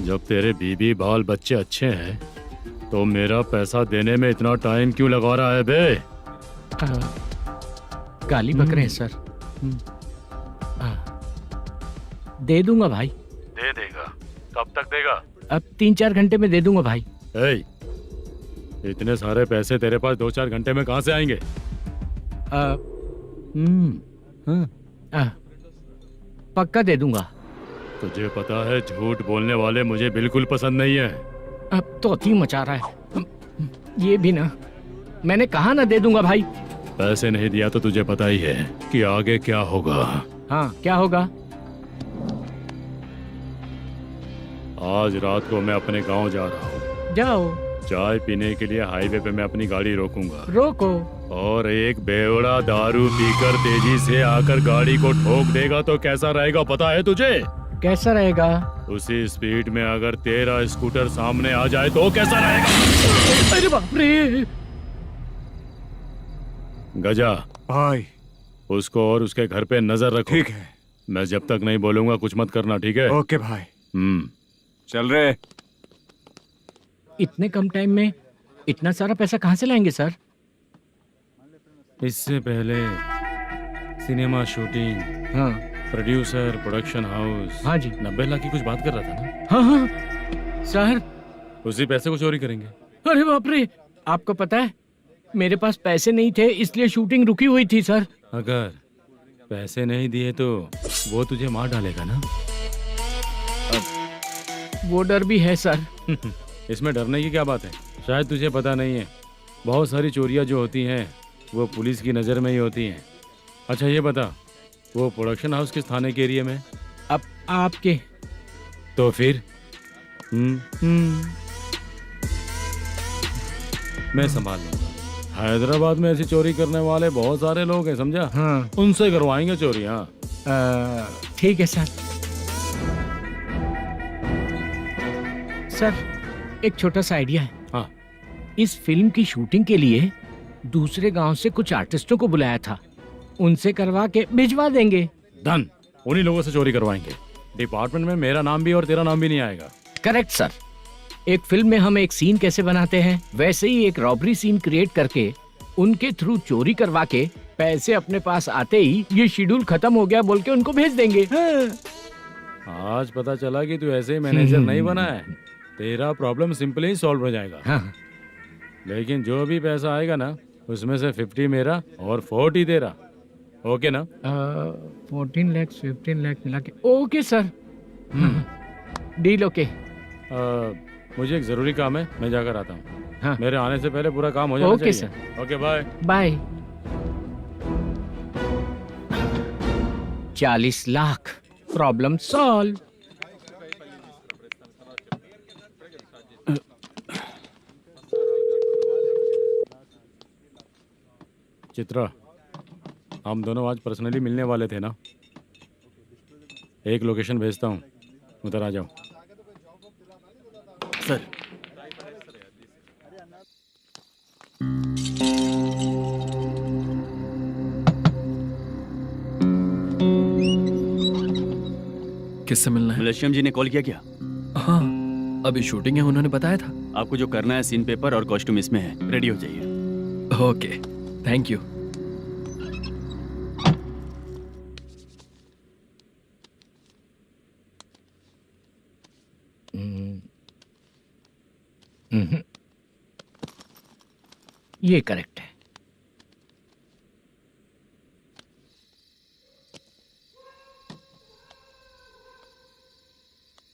जब तेरे बीबी बाल बच्चे अच्छे हैं तो मेरा पैसा देने में इतना टाइम क्यों लगा रहा है बे? गाली बक रहे हैं सर। दे दूंगा भाई। दे देगा? कब तक देगा? अब 3-4 घंटे में दे दूंगा भाई। इतने सारे पैसे तेरे पास 2-4 घंटे में कहाँ से आएंगे? पक्का दे दूंगा। तुझे पता है झूठ बोलने वाले मुझे बिल्कुल पसंद नहीं है। अब तोती मचा रहा है ये भी ना। मैंने कहा ना दे दूंगा भाई। पैसे नहीं दिया तो तुझे पता ही है कि आगे क्या होगा। हाँ क्या होगा? आज रात को मैं अपने गांव जा रहा हूँ। जाओ। चाय पीने के लिए हाईवे पे मैं अपनी गाड़ी रोकूंगा। रोको। और एक बेवड़ा दारू पीकर तेजी से आकर गाड़ी को ठोक देगा तो कैसा रहेगा पता है तुझे? कैसा रहेगा? उसी स्पीड में अगर तेरा स्कूटर सामने आ जाए तो कैसा रहेगा? अरे बाप रे। गजा भाई, उसको और उसके घर पे नजर रखो। ठीक है। मैं जब तक नहीं बोलूंगा कुछ मत करना, ठीक है? ओके भाई। चल रहे। इतने कम टाइम में इतना सारा पैसा कहाँ से लाएंगे सर? इससे पहले सिनेमा शूटिंग, हाँ, प्रोड्यूसर, प्रोडक्शन हाउस। हाँ जी। 90 लाख की कुछ बात कर रहा था ना? हाँ हाँ सर। उसी पैसे को चोरी करेंगे। अरे बाप रे, आपको पता है मेरे पास पैसे नहीं थे इसलिए शूटिंग रुकी हुई थी सर। अगर पैसे नहीं दिए तो वो तुझे मार डालेगा ना? वो डर भी है सर। इसमें डरने की क्या बात है? शायद तुझे पता नहीं है, बहुत सारी चोरियां जो होती हैं वो पुलिस की नज़र में ही होती हैं। अच्छा ये बता, वो प्रोडक्शन हाउस किस थाने के एरिया में? अब आपके। तो फिर मैं संभाल लूंगा। हैदराबाद में ऐसी चोरी करने वाले बहुत सारे लोग हैं, समझा? हाँ। उनसे करवाएंगे चोरी। हाँ ठीक है सर। सर एक छोटा सा आइडिया है। हाँ। इस फिल्म की शूटिंग के लिए दूसरे गांव से कुछ आर्टिस्टों को बुलाया था, उनसे करवा के भिजवा देंगे। डन, उन्हीं लोगों से चोरी करवाएंगे। डिपार्टमेंट में मेरा नाम भी और तेरा नाम भी नहीं आएगा। Correct sir. एक फिल्म में हम एक सीन कैसे बनाते हैं वैसे ही एक रॉबरी सीन क्रिएट करके उनके थ्रू चोरी करवा के पैसे अपने पास आते ही ये शेड्यूल खत्म हो गया बोल के उनको भेज देंगे। आज पता चला कि तू ऐसे ही मैनेजर नहीं बना है। तेरा प्रॉब्लम सिंपली ही सॉल्व हो जाएगा। हाँ। लेकिन जो भी पैसा आएगा ना उसमें से 50 मेरा और 40 तेरा। ओके ना? 14 लाख 15 लाख मिला के। Okay sir. Deal okay. मुझे एक जरूरी काम है, मैं जाकर आता हूँ। हाँ। मेरे आने से पहले पूरा काम हो जाना ओके चाहिए। Sir. Okay bye. Bye. 40 lakh, problem solve. Chitra, हम दोनों आज पर्सनली मिलने वाले थे ना? एक लोकेशन भेजता हूँ, उधर आ जाओ। सर किससे मिलना है? मलेशियम जी ने कॉल किया क्या? हाँ, अभी शूटिंग है, उन्होंने बताया था। आपको जो करना है सीन पेपर और कॉस्ट्यूम इसमें है, रेडी हो जाइए। Okay, thank you. ये करेक्ट है।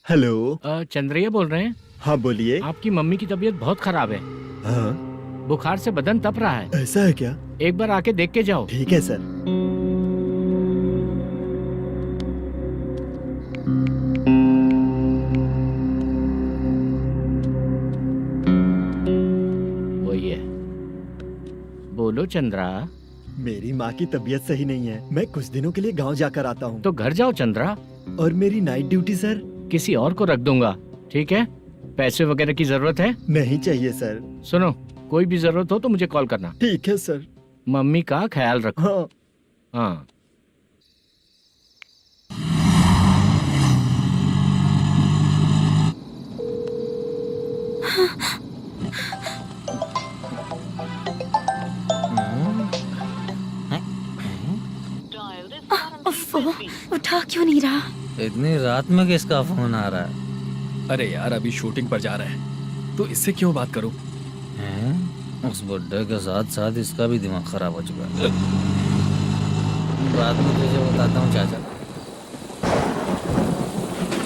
हेलो। चंद्रैया बोल रहे हैं? हाँ बोलिए। आपकी मम्मी की तबीयत बहुत खराब है। हाँ। बुखार से बदन तप रहा है। ऐसा है क्या? एक बार आके देख के जाओ। ठीक है सर। वही है। बोलो चंद्रा। मेरी माँ की तबीयत सही नहीं है, मैं कुछ दिनों के लिए गांव जाकर आता हूँ। तो घर जाओ चंद्रा। और मेरी नाइट ड्यूटी सर? किसी और को रख दूंगा, ठीक है? पैसे वगैरह की जरूरत है? नहीं चाहिए सर। सुनो, कोई भी जरूरत हो तो मुझे कॉल करना। ठीक है सर। मम्मी का ख्याल रखो। हाँ। हाँ। उठा क्यों नहीं रहा? इतनी रात में किसका फोन आ रहा है? अरे यार, अभी शूटिंग पर जा रहे हैं तो इससे क्यों बात करूं? हैं? उस बुड्ढे के साथ साथ इसका भी दिमाग खराब हो चुका है। रात में तुझे बताता हूँ चाचा।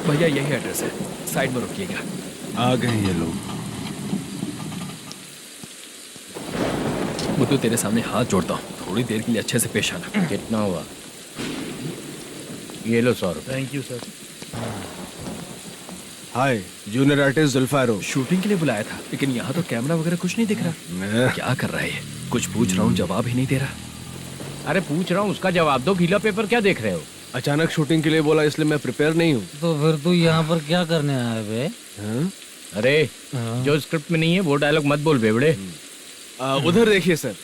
भैया यही एड्रेस है, साइड में रुकिएगा। आ गए ये लोग। मुझे तेरे सामने हाथ जोड़ता हूँ, थोड़ी देर के लिए अच्छे से पेश आना। कितना हुआ? ये लो 100 रुपए। Thank you sir. Hi, junior artist Zulfar हूँ। शूटिंग के लिए बुलाया था, लेकिन यहाँ तो कैमरा वगैरह कुछ नहीं दिख रहा। क्या कर रहा है ये? कुछ पूछ रहा हूँ, जवाब ही नहीं दे रहा। अरे पूछ रहा हूँ, उसका जवाब दो। गीला पेपर क्या देख रहे हो? अचानक शूटिंग के लिए बोला, इसलिए मैं प्रिपेयर नहीं हूँ। तो फिर तू यहाँ पर क्या करने आया बे? अरे जो स्क्रिप्ट में नहीं है वो डायलॉग मत बोल बेवड़े। उधर देखिए सर।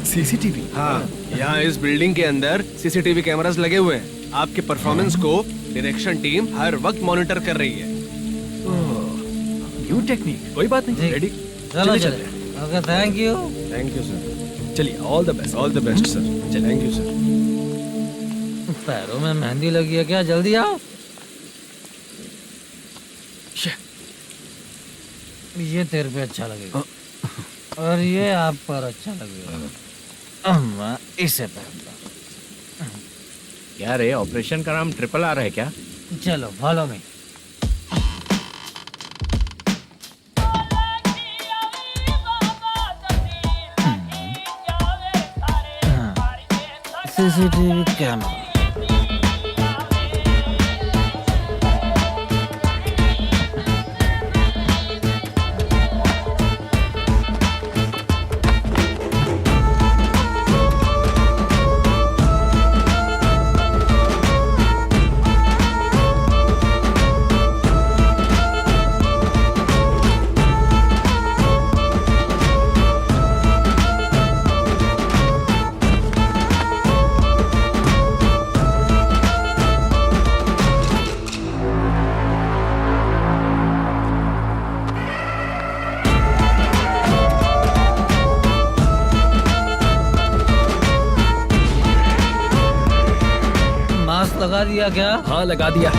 सीसीटीवी? हाँ, यहाँ इस बिल्डिंग के अंदर सीसीटीवी कैमरास लगे हुए हैं। आपके परफॉर्मेंस को डायरेक्शन टीम हर वक्त मॉनिटर कर रही है। न्यू टेक्निक, कोई बात नहीं, रेडी? चलो चले। Okay, thank you sir. चलिए, ऑल द बेस्ट सर। चलिए, थैंक यू सर। पैरों में मेहंदी लगी है क्या? जल्दी आओ। ये तेरे पे अच्छा लगेगा और ये आप पर अच्छा लगेगा। मैं इसे पहनता। क्या रे, ऑपरेशन का नाम ट्रिपल आर है क्या? चलो फॉलो मी। CCTV camera. लगा दिया क्या? हाँ, लगा दिया।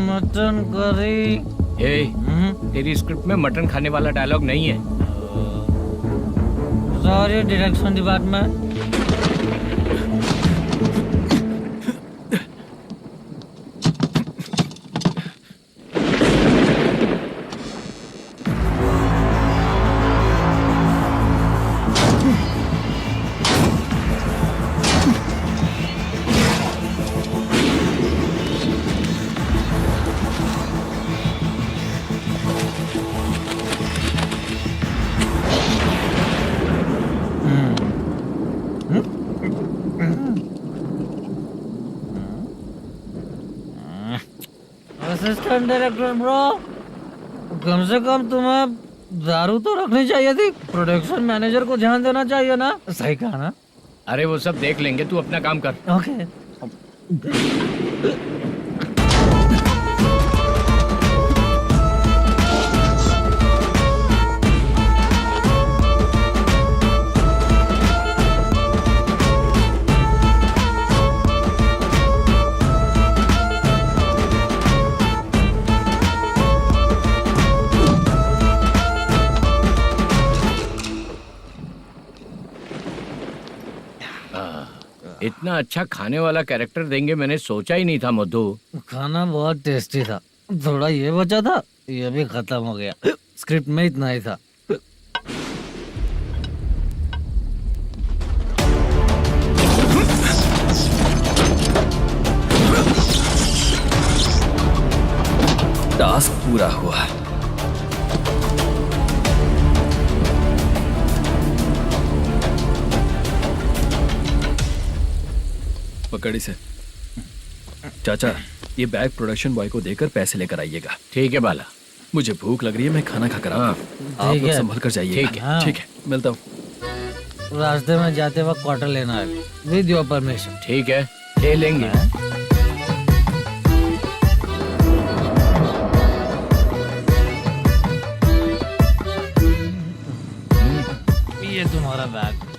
Mutton curry. तेरी स्क्रिप्ट में मटन खाने वाला डायलॉग नहीं है। Sorry direction department. Assistant director bro, कम से कम तुम्हें दारू तो रखनी चाहिए थी। प्रोडक्शन मैनेजर को ध्यान देना चाहिए ना। सही कहा ना? अरे वो सब देख लेंगे, तू अपना काम कर। ओके। इतना अच्छा खाने वाला कैरेक्टर देंगे मैंने सोचा ही नहीं था मधु। खाना बहुत टेस्टी था। थोड़ा ये बचा था, ये भी खत्म हो गया। स्क्रिप्ट में इतना ही था। टास्क पूरा हुआ। पकड़ी से। चाचा, ये बैग प्रोडक्शन बॉय को देकर पैसे लेकर आइएगा। ठीक है बाला। मुझे भूख लग रही है, मैं खाना खाकर आता हूँ। आप लोग संभल कर जाइए। ठीक है, मिलता हूँ। रास्ते में जाते वक्त क्वार्टर लेना है, विद योर परमिशन। ठीक है, ले लेंगे। ये तुम्हारा बैग।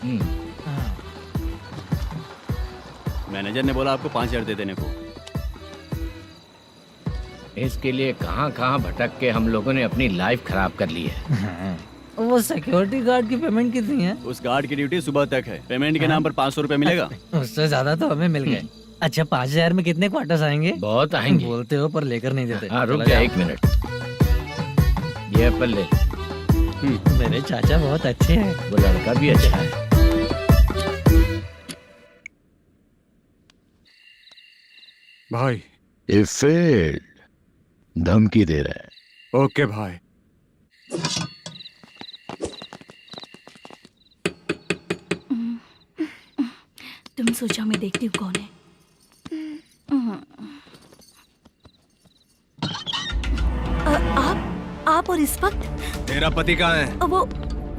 मैनेजर ने बोला आपको 5,000 दे देने को। इसके लिए कहाँ कहाँ भटक के हम लोगों ने अपनी लाइफ खराब कर ली है। वो सिक्योरिटी गार्ड की पेमेंट कितनी है? उस गार्ड की ड्यूटी सुबह तक है। पेमेंट के नाम पर 500 रुपए मिलेगा। उससे ज्यादा तो हमें मिल गए। अच्छा 5000 में कितने क्वार्टर्स आएंगे? बहुत आएंगे। बोलते हो पर लेकर नहीं देते। हाँ रुक जा 1 मिनट, ये एप्पल ले। मेरे चाचा बहुत अच्छे हैं। वो लड़का भी अच्छा है। भाई धमकी दे रहा है। ओके भाई। तुम सोचो मैं देखती हूँ कौन है। आप और इस वक्त? तेरा पति कहाँ है?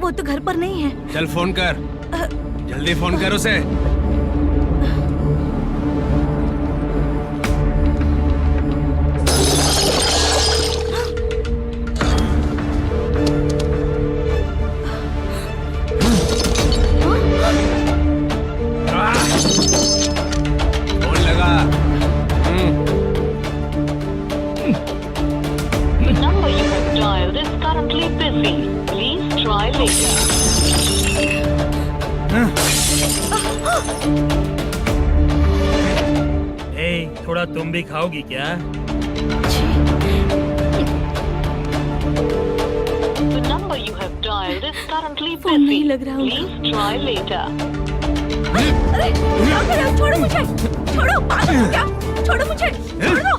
वो तो घर पर नहीं है। चल फोन कर, जल्दी फोन कर उसे। फोन लगा। number you have dialed is currently busy. Please try later. थोड़ा तुम भी खाओगी क्या? The number you have dialed is currently phone नहीं busy. लग रहा होगा। Please try later. अरे क्या कर रहे हो? छोड़ो मुझे, छोड़ो, पागल हो क्या? छोड़ो मुझे, छोड़ो।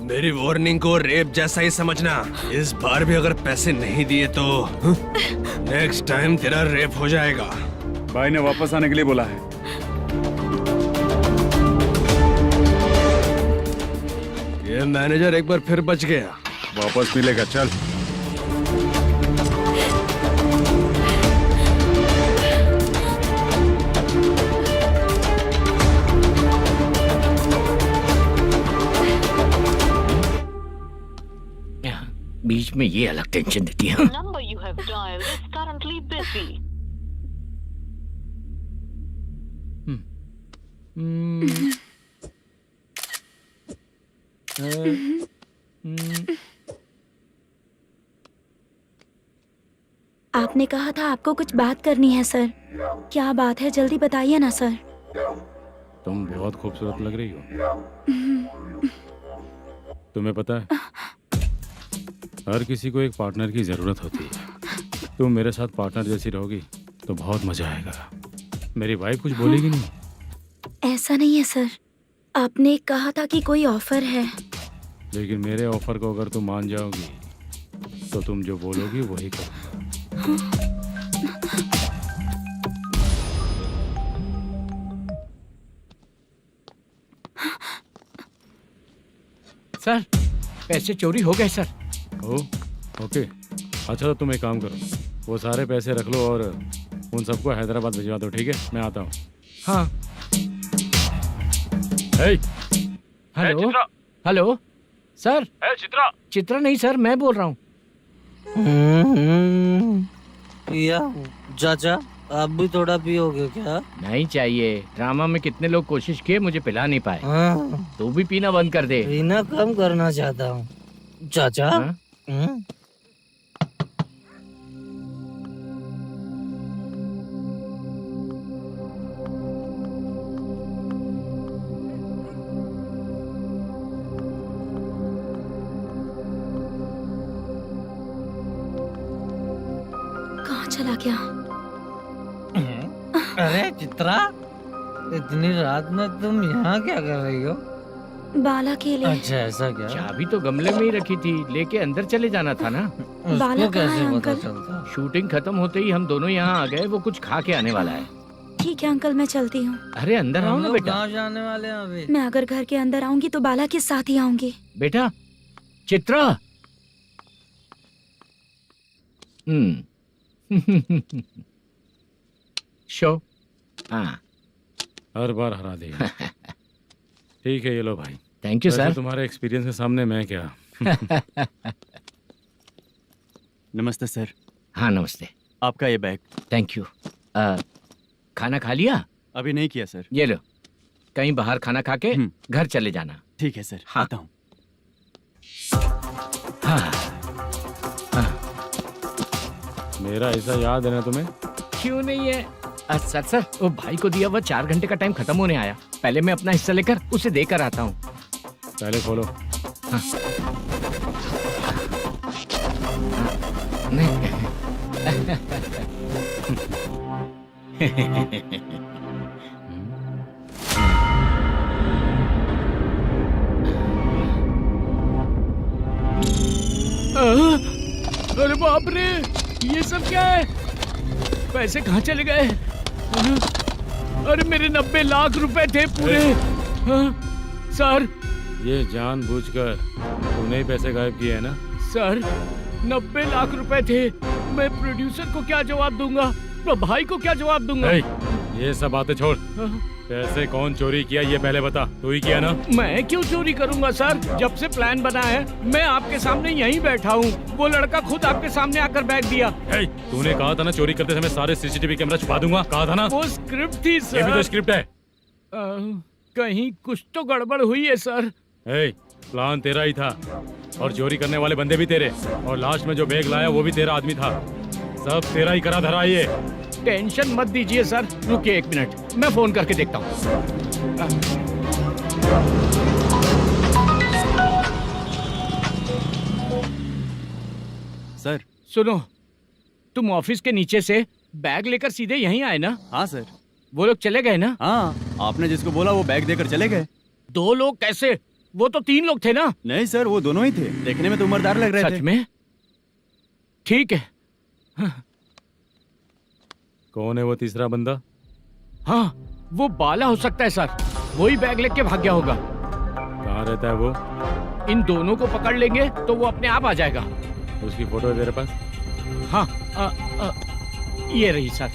मेरी वार्निंग को रेप जैसा ही समझना। इस बार भी अगर पैसे नहीं दिए तो नेक्स्ट टाइम तेरा रेप हो जाएगा। भाई ने वापस आने के लिए बोला है। ये मैनेजर एक बार फिर बच गया। वापस मिलेगा, चल। बीच में ये अलग टेंशन देती है। The number you have dialed is currently busy. आपने कहा था आपको कुछ बात करनी है सर। क्या बात है, जल्दी बताइए ना सर। तुम बहुत खूबसूरत लग रही हो। तुम्हें पता है, हर किसी को एक पार्टनर की जरूरत होती है। तुम मेरे साथ पार्टनर जैसी रहोगी तो बहुत मजा आएगा। मेरी वाइफ कुछ बोलेगी नहीं? ऐसा नहीं है सर, आपने कहा था कि कोई ऑफर है। लेकिन मेरे ऑफर को अगर तुम मान जाओगी तो तुम जो बोलोगी वही करूँगा। सर पैसे चोरी हो गए सर। ओके, अच्छा तो तुम एक काम करो, वो सारे पैसे रख लो और उन सबको हैदराबाद भिजवा दो, ठीक है? मैं आता हूँ। हाँ। Hello hello sir. Chitra. Chitra नहीं सर, मैं बोल रहा हूँ। या चाचा आप भी थोड़ा पियोगे क्या? नहीं चाहिए। ड्रामा में कितने लोग कोशिश किए, मुझे पिला नहीं पाए। तू भी पीना बंद कर दे। पीना कम करना चाहता हूँ चाचा। कहाँ चला गया? अरे चित्रा, इतनी रात में तुम यहाँ क्या कर रही हो? बाला के लिए। अच्छा ऐसा क्या? चाबी तो गमले में ही रखी थी, लेके अंदर चले जाना था ना। बाला उसको कहाँ है कैसे पता अंकल? चलता? शूटिंग खत्म होते ही हम दोनों यहाँ आ गए। वो कुछ खा के आने वाला है। ठीक है अंकल, मैं चलती हूँ। अरे अंदर आओ हम ना लोग बेटा। कहाँ जाने वाले हैं अभी? मैं अगर घर के अंदर आऊंगी तो बाला के साथ ही आऊंगी। बेटा चित्रा। शो। हाँ हर बार हरा देगा। ठीक है, ये लो भाई। Thank you sir. तुम्हारे एक्सपीरियंस के सामने मैं क्या। नमस्ते सर। हाँ नमस्ते। आपका ये बैग। Thank you. खाना खा लिया? अभी नहीं किया सर। ये लो, कहीं बाहर खाना खा के घर चले जाना। ठीक है सर। हाँ। आता हूँ। मेरा ऐसा याद है ना तुम्हें? क्यों नहीं है? सर वो भाई को दिया हुआ 4 घंटे का टाइम खत्म होने आया। पहले मैं अपना हिस्सा लेकर उसे देकर आता हूँ। पहले खोलो। हाँ। नहीं। अरे बाप रे, ये सब क्या है? पैसे कहाँ चले गए? अरे मेरे 90 लाख रुपए थे पूरे। सर, ये जानबूझकर तूने ही पैसे गायब किए हैं ना? सर 90 लाख रुपए थे। मैं प्रोड्यूसर को क्या जवाब दूंगा? तो भाई को क्या जवाब दूंगा? ये सब बातें छोड़। पैसे कौन चोरी किया ये पहले बता। तू ही किया ना? मैं क्यों चोरी करूंगा सर? जब से प्लान बना है मैं आपके सामने यहीं बैठा हूँ। वो लड़का खुद आपके सामने आकर बैग दिया। तूने कहा था ना चोरी करते समय सारे सीसीटीवी कैमरा छुपा दूंगा, कहा था ना? वो स्क्रिप्ट थी सर। ये भी तो स्क्रिप्ट है। कहीं कुछ तो गड़बड़ हुई है सर। प्लान तेरा ही था और चोरी करने वाले बंदे भी तेरे, और लास्ट में जो बैग लाया वो भी तेरा आदमी था। सब तेरा ही करा धरा ये। टेंशन मत दीजिए सर। रुकिए 1 मिनट, मैं फोन करके देखता हूँ। सर सुनो, तुम ऑफिस के नीचे से बैग लेकर सीधे यहीं आए ना? हाँ सर। वो लोग चले गए ना? हाँ, आपने जिसको बोला वो बैग देकर चले गए। 2 लोग कैसे? वो तो 3 लोग थे ना? नहीं सर, वो दोनों ही थे। देखने में तो उम्रदार लग रहे थे। सच में? ठीक है। कौन है वो तीसरा बंदा? हाँ, वो बाला हो सकता है सर। वही बैग लेके भाग गया होगा। कहाँ रहता है वो? इन दोनों को पकड़ लेंगे तो वो अपने आप आ जाएगा। उसकी फोटो है तेरे पास? हाँ, ये रही सर।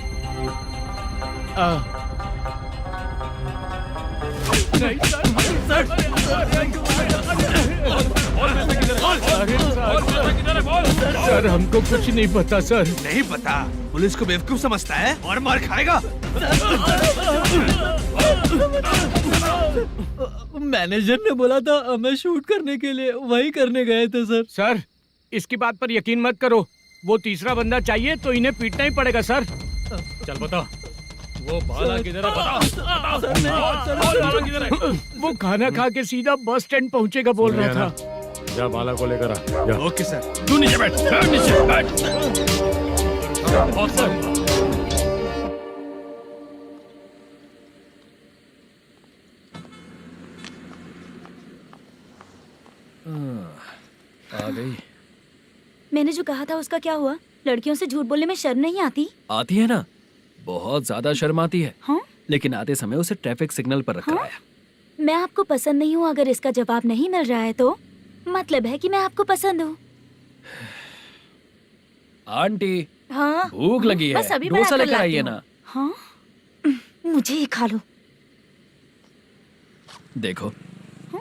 नहीं सर, हमको कुछ नहीं पता सर। नहीं पता? पुलिस को बेवकूफ समझता है और मार खाएगा। मैनेजर ने बोला था हमें शूट करने के लिए, वही करने गए थे सर। सर, इसकी बात पर यकीन मत करो। वो तीसरा बंदा चाहिए तो इन्हें पीटना ही पड़ेगा सर। चल बता, वो बाला किधर है? बता। वो खाना खा के सीधा बस स्टैंड पहुंचेगा बोल रहा था। जा बाला को लेकर आ। जा। Okay sir. तू नीचे बैठ। नीचे बैठ। आ गई। मैंने जो कहा था उसका क्या हुआ? लड़कियों से झूठ बोलने में शर्म नहीं आती? आती है ना, बहुत ज्यादा शर्म आती है। हाँ? लेकिन आते समय उसे ट्रैफिक सिग्नल पर रखा हाँ? है। मैं आपको पसंद नहीं हूँ अगर इसका जवाब नहीं मिल रहा है तो मतलब है कि मैं आपको पसंद हूँ। आंटी, हाँ? भूख लगी है, बस अभी डोसा बना कर लेकर आइए लाती ना। हूँ। हाँ? मुझे ही खा लो। देखो,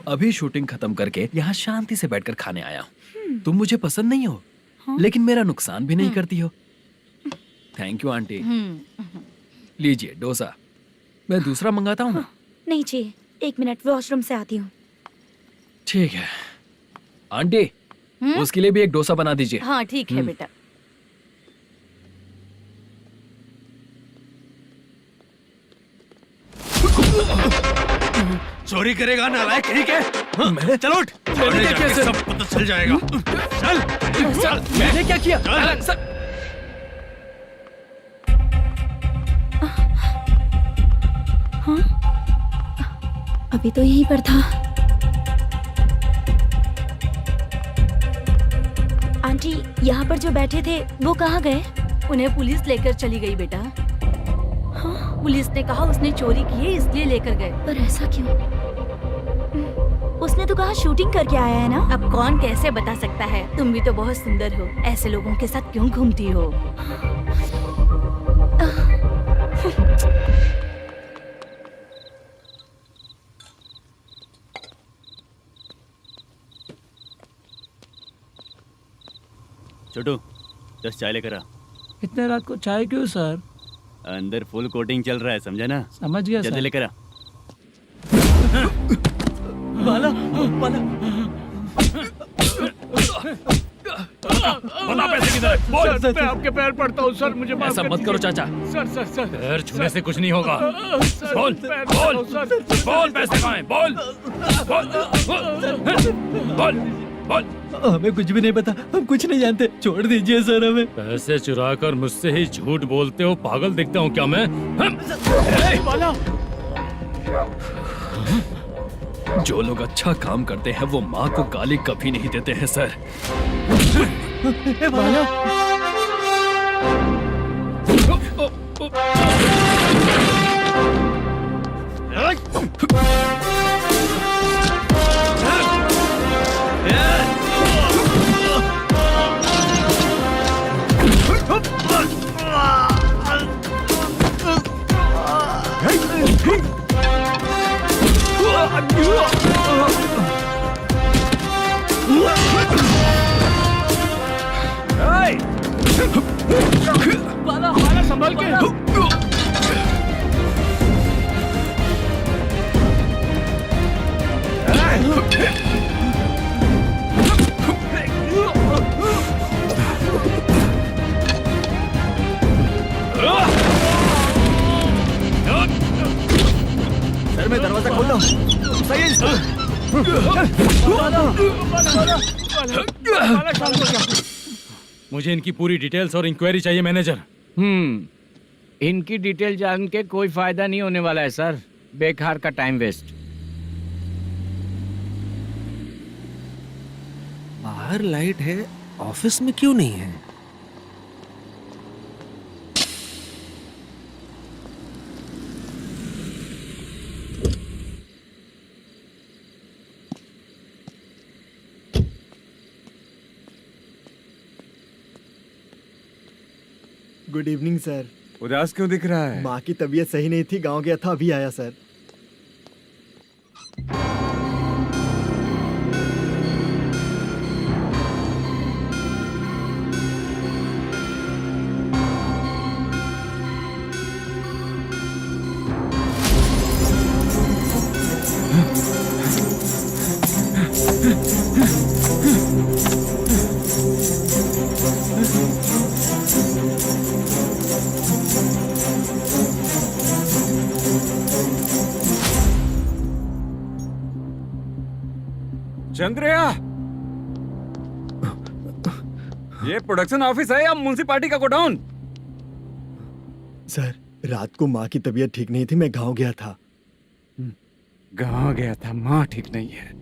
अभी शूटिंग खत्म करके यहाँ शांति से बैठकर खाने आया हूँ। तुम मुझे पसंद नहीं हो, लेकिन मेरा नुकसान भी नहीं करती हो। Thank you aunty. लीजिए डोसा। मैं दूसरा मंगाता हूँ ना? नहीं चाहिए, 1 मिनट वॉशरूम से आती हूँ। ठीक है आंटी, उसके लिए भी एक डोसा बना दीजिए। हाँ ठीक है बेटा। चोरी करेगा नालायक कहीं के? चल उठ। मैंने क्या किया सर? सब पता चल जाएगा। चल। सर, मैंने क्या किया? सर, हाँ? अभी तो यहीं पर था। आंटी, यहाँ पर जो बैठे थे वो कहाँ गए? उन्हें पुलिस लेकर चली गई बेटा। हाँ? पुलिस ने कहा उसने चोरी की है इसलिए लेकर गए। पर ऐसा क्यों? उसने तो कहा शूटिंग करके आया है ना। अब कौन कैसे बता सकता है? तुम भी तो बहुत सुंदर हो, ऐसे लोगों के साथ क्यों घूमती हो? छोटू 10 चाय लेकर आ। इतने रात को चाय क्यों सर? अंदर फुल कोटिंग चल रहा है, समझा ना? समझ गया जल्दी सर। लेकर आ। बाला, बाला। बता पैसे किधर है? बोल। सर, मैं आपके पैर पड़ता हूँ सर, मुझे माफ ऐसा कर मत करो दीजिए। चाचा। सर पैर छूने से कुछ नहीं होगा। सर, बोल पैर बोल पड़ता हूँ, सर। बोल, पैसे कहाँ हैं? बोल बोल बोल बोल। हमें कुछ भी नहीं पता, हम कुछ नहीं जानते, छोड़ दीजिए सर हमें। पैसे चुरा कर मुझसे ही झूठ बोलते हो, पागल दिखता हूँ क्या मैं? जो लोग अच्छा काम करते हैं वो माँ को गाली कभी नहीं देते हैं सर। बाला संभाल के। सर मैं दरवाजा खोलता हूँ। सही है मुझे इनकी पूरी डिटेल्स और इंक्वायरी चाहिए मैनेजर। इनकी डिटेल जान के कोई फायदा नहीं होने वाला है सर, बेकार का टाइम वेस्ट। बाहर लाइट है, ऑफिस में क्यों नहीं है? Good evening sir. उदास क्यों दिख रहा है? माँ की तबीयत सही नहीं थी, गांव गया था, अभी आया सर। चंद्रया, ये प्रोडक्शन ऑफिस है या म्युनिसिपालिटी का गोडाउन? सर रात को माँ की तबीयत ठीक नहीं थी, मैं गांव गया था। गांव गया था, माँ ठीक नहीं है।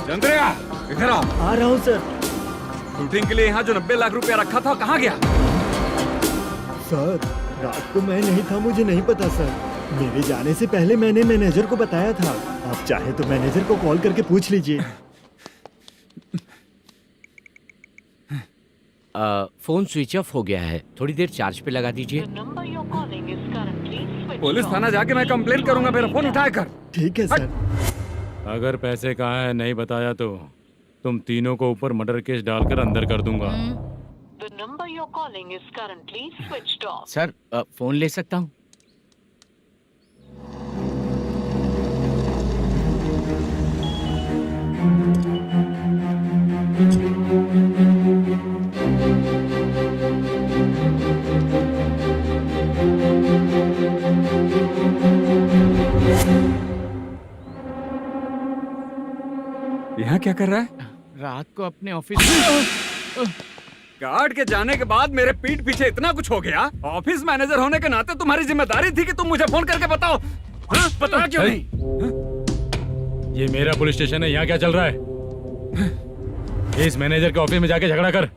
चंद्रया, इधर आओ। आ रहा हूँ सर। शूटिंग के लिए यहाँ जो 90 लाख रुपया रखा था कहाँ गया? सर रात को मैं नहीं था, मुझे नहीं पता सर। मेरे जाने से पहले मैंने मैनेजर को बताया था। आप चाहे तो मैनेजर को कॉल करके पूछ लीजिए। फोन स्विच ऑफ हो गया है, थोड़ी देर चार्ज पे लगा दीजिए। पुलिस थाना जाके मैं कंप्लेंट करूंगा, मेरा फोन उठाया कर। ठीक है सर। अगर पैसे कहाँ है नहीं बताया तो तुम तीनों को ऊपर मर्डर केस डालकर अंदर कर दूंगा। The number you're calling is currently switched off. Sir phone ले सकता हूँ? यहाँ क्या कर रहा है? रात को अपने ऑफिस गार्ड के जाने के बाद मेरे पीठ पीछे इतना कुछ हो गया। ऑफिस मैनेजर होने के नाते तुम्हारी जिम्मेदारी थी कि तुम मुझे फोन करके बताओ। हाँ? बता क्यों नहीं? ये मेरा पुलिस स्टेशन है, यहाँ क्या चल रहा है? इस मैनेजर के ऑफिस में जाके झगड़ा कर।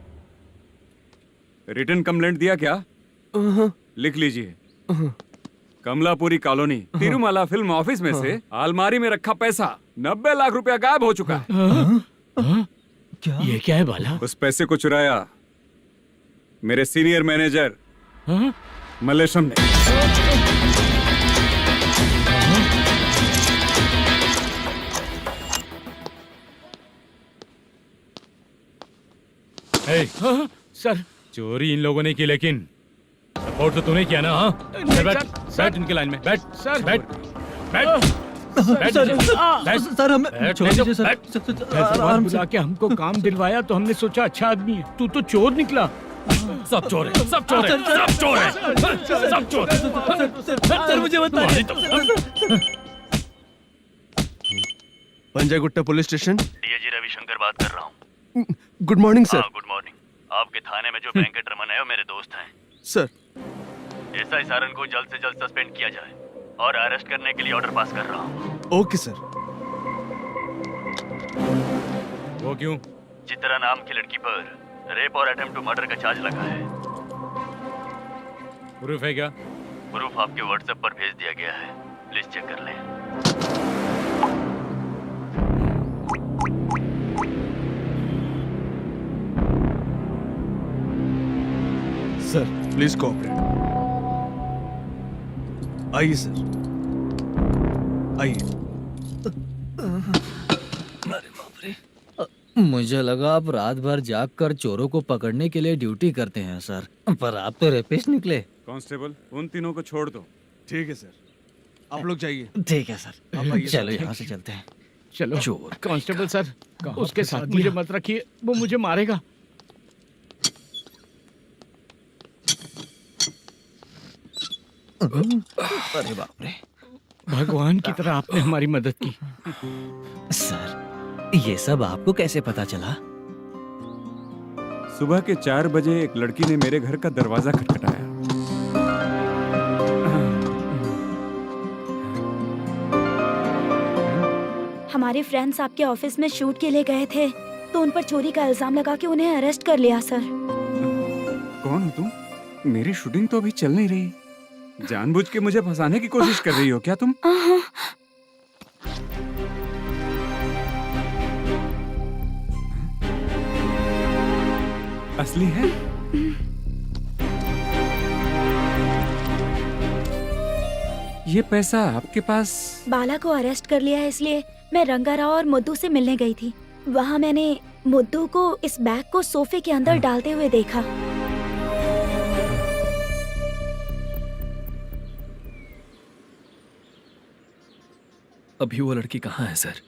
रिटन कंप्लेंट दिया क्या? लिख लीजिए। Kamalapuri colony, Tirumala film office में से अलमारी में रखा पैसा 90 लाख रुपया गायब हो चुका है। क्या? ये क्या है बाला? उस पैसे को चुराया मेरे सीनियर मैनेजर मल्लेशम ने। ए, सर चोरी इन लोगों ने की, लेकिन सपोर्ट तो तूने किया ना? हाँ चल बैठ, बैठ इनके लाइन में, बैठ सर बैठ बैठ बैठ सर हमें बैठ, छोड़ दीजिए सर। आराम बुला के हमको काम दिलवाया तो हमने सोचा अच्छा आदमी है, तू तो चोर निकला। सब चोर है, सब चोर है, सब चोर है, सब चोर है। सर मुझे बताइए। Panjagutta police station. DAG Ravishankar बात कर रहा हूँ। Good morning sir. Good morning. आपके थाने में जो वेंकट रमन है वो मेरे दोस्त हैं। सर एसआई सारन को जल्द से जल्द सस्पेंड किया जाए और अरेस्ट करने के लिए ऑर्डर पास कर रहा हूँ। Okay sir. वो क्यों? चित्रा नाम की लड़की पर रेप और अटेम्प्ट टू मर्डर का चार्ज लगा है। प्रूफ है क्या? प्रूफ आपके व्हाट्सएप पर भेज दिया गया है, प्लीज चेक कर लें। Sir please cooperate. आइए सर, आइए। मुझे लगा आप रात भर जाग कर चोरों को पकड़ने के लिए ड्यूटी करते हैं सर, पर आप तो रेपिस्ट निकले। कांस्टेबल उन तीनों को छोड़ दो। ठीक है सर, आप लोग जाइए। ठीक है सर, आप आइए चलो सर। यहाँ से चलते हैं। चलो चोर कांस्टेबल सर, उसके साथ मुझे मत रखिए, वो मुझे मारेगा। अरे बाप रे, भगवान की तरह आपने हमारी मदद की। सर ये सब आपको कैसे पता चला? सुबह के 4 बजे एक लड़की ने मेरे घर का दरवाजा खटखटाया। हमारे फ्रेंड्स आपके ऑफिस में शूट के लिए गए थे तो उन पर चोरी का इल्जाम लगा के उन्हें अरेस्ट कर लिया सर। कौन हो तुम? मेरी शूटिंग तो अभी चल नहीं रही। जानबूझ के मुझे फंसाने की कोशिश कर रही हो क्या तुम? असली है? ये पैसा आपके पास? बाला को अरेस्ट कर लिया है इसलिए मैं रंगाराव और मुद्दू से मिलने गई थी। वहाँ मैंने मुद्दू को इस बैग को सोफे के अंदर डालते हुए देखा। अभी वो लड़की कहाँ है सर?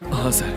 हाँ सर,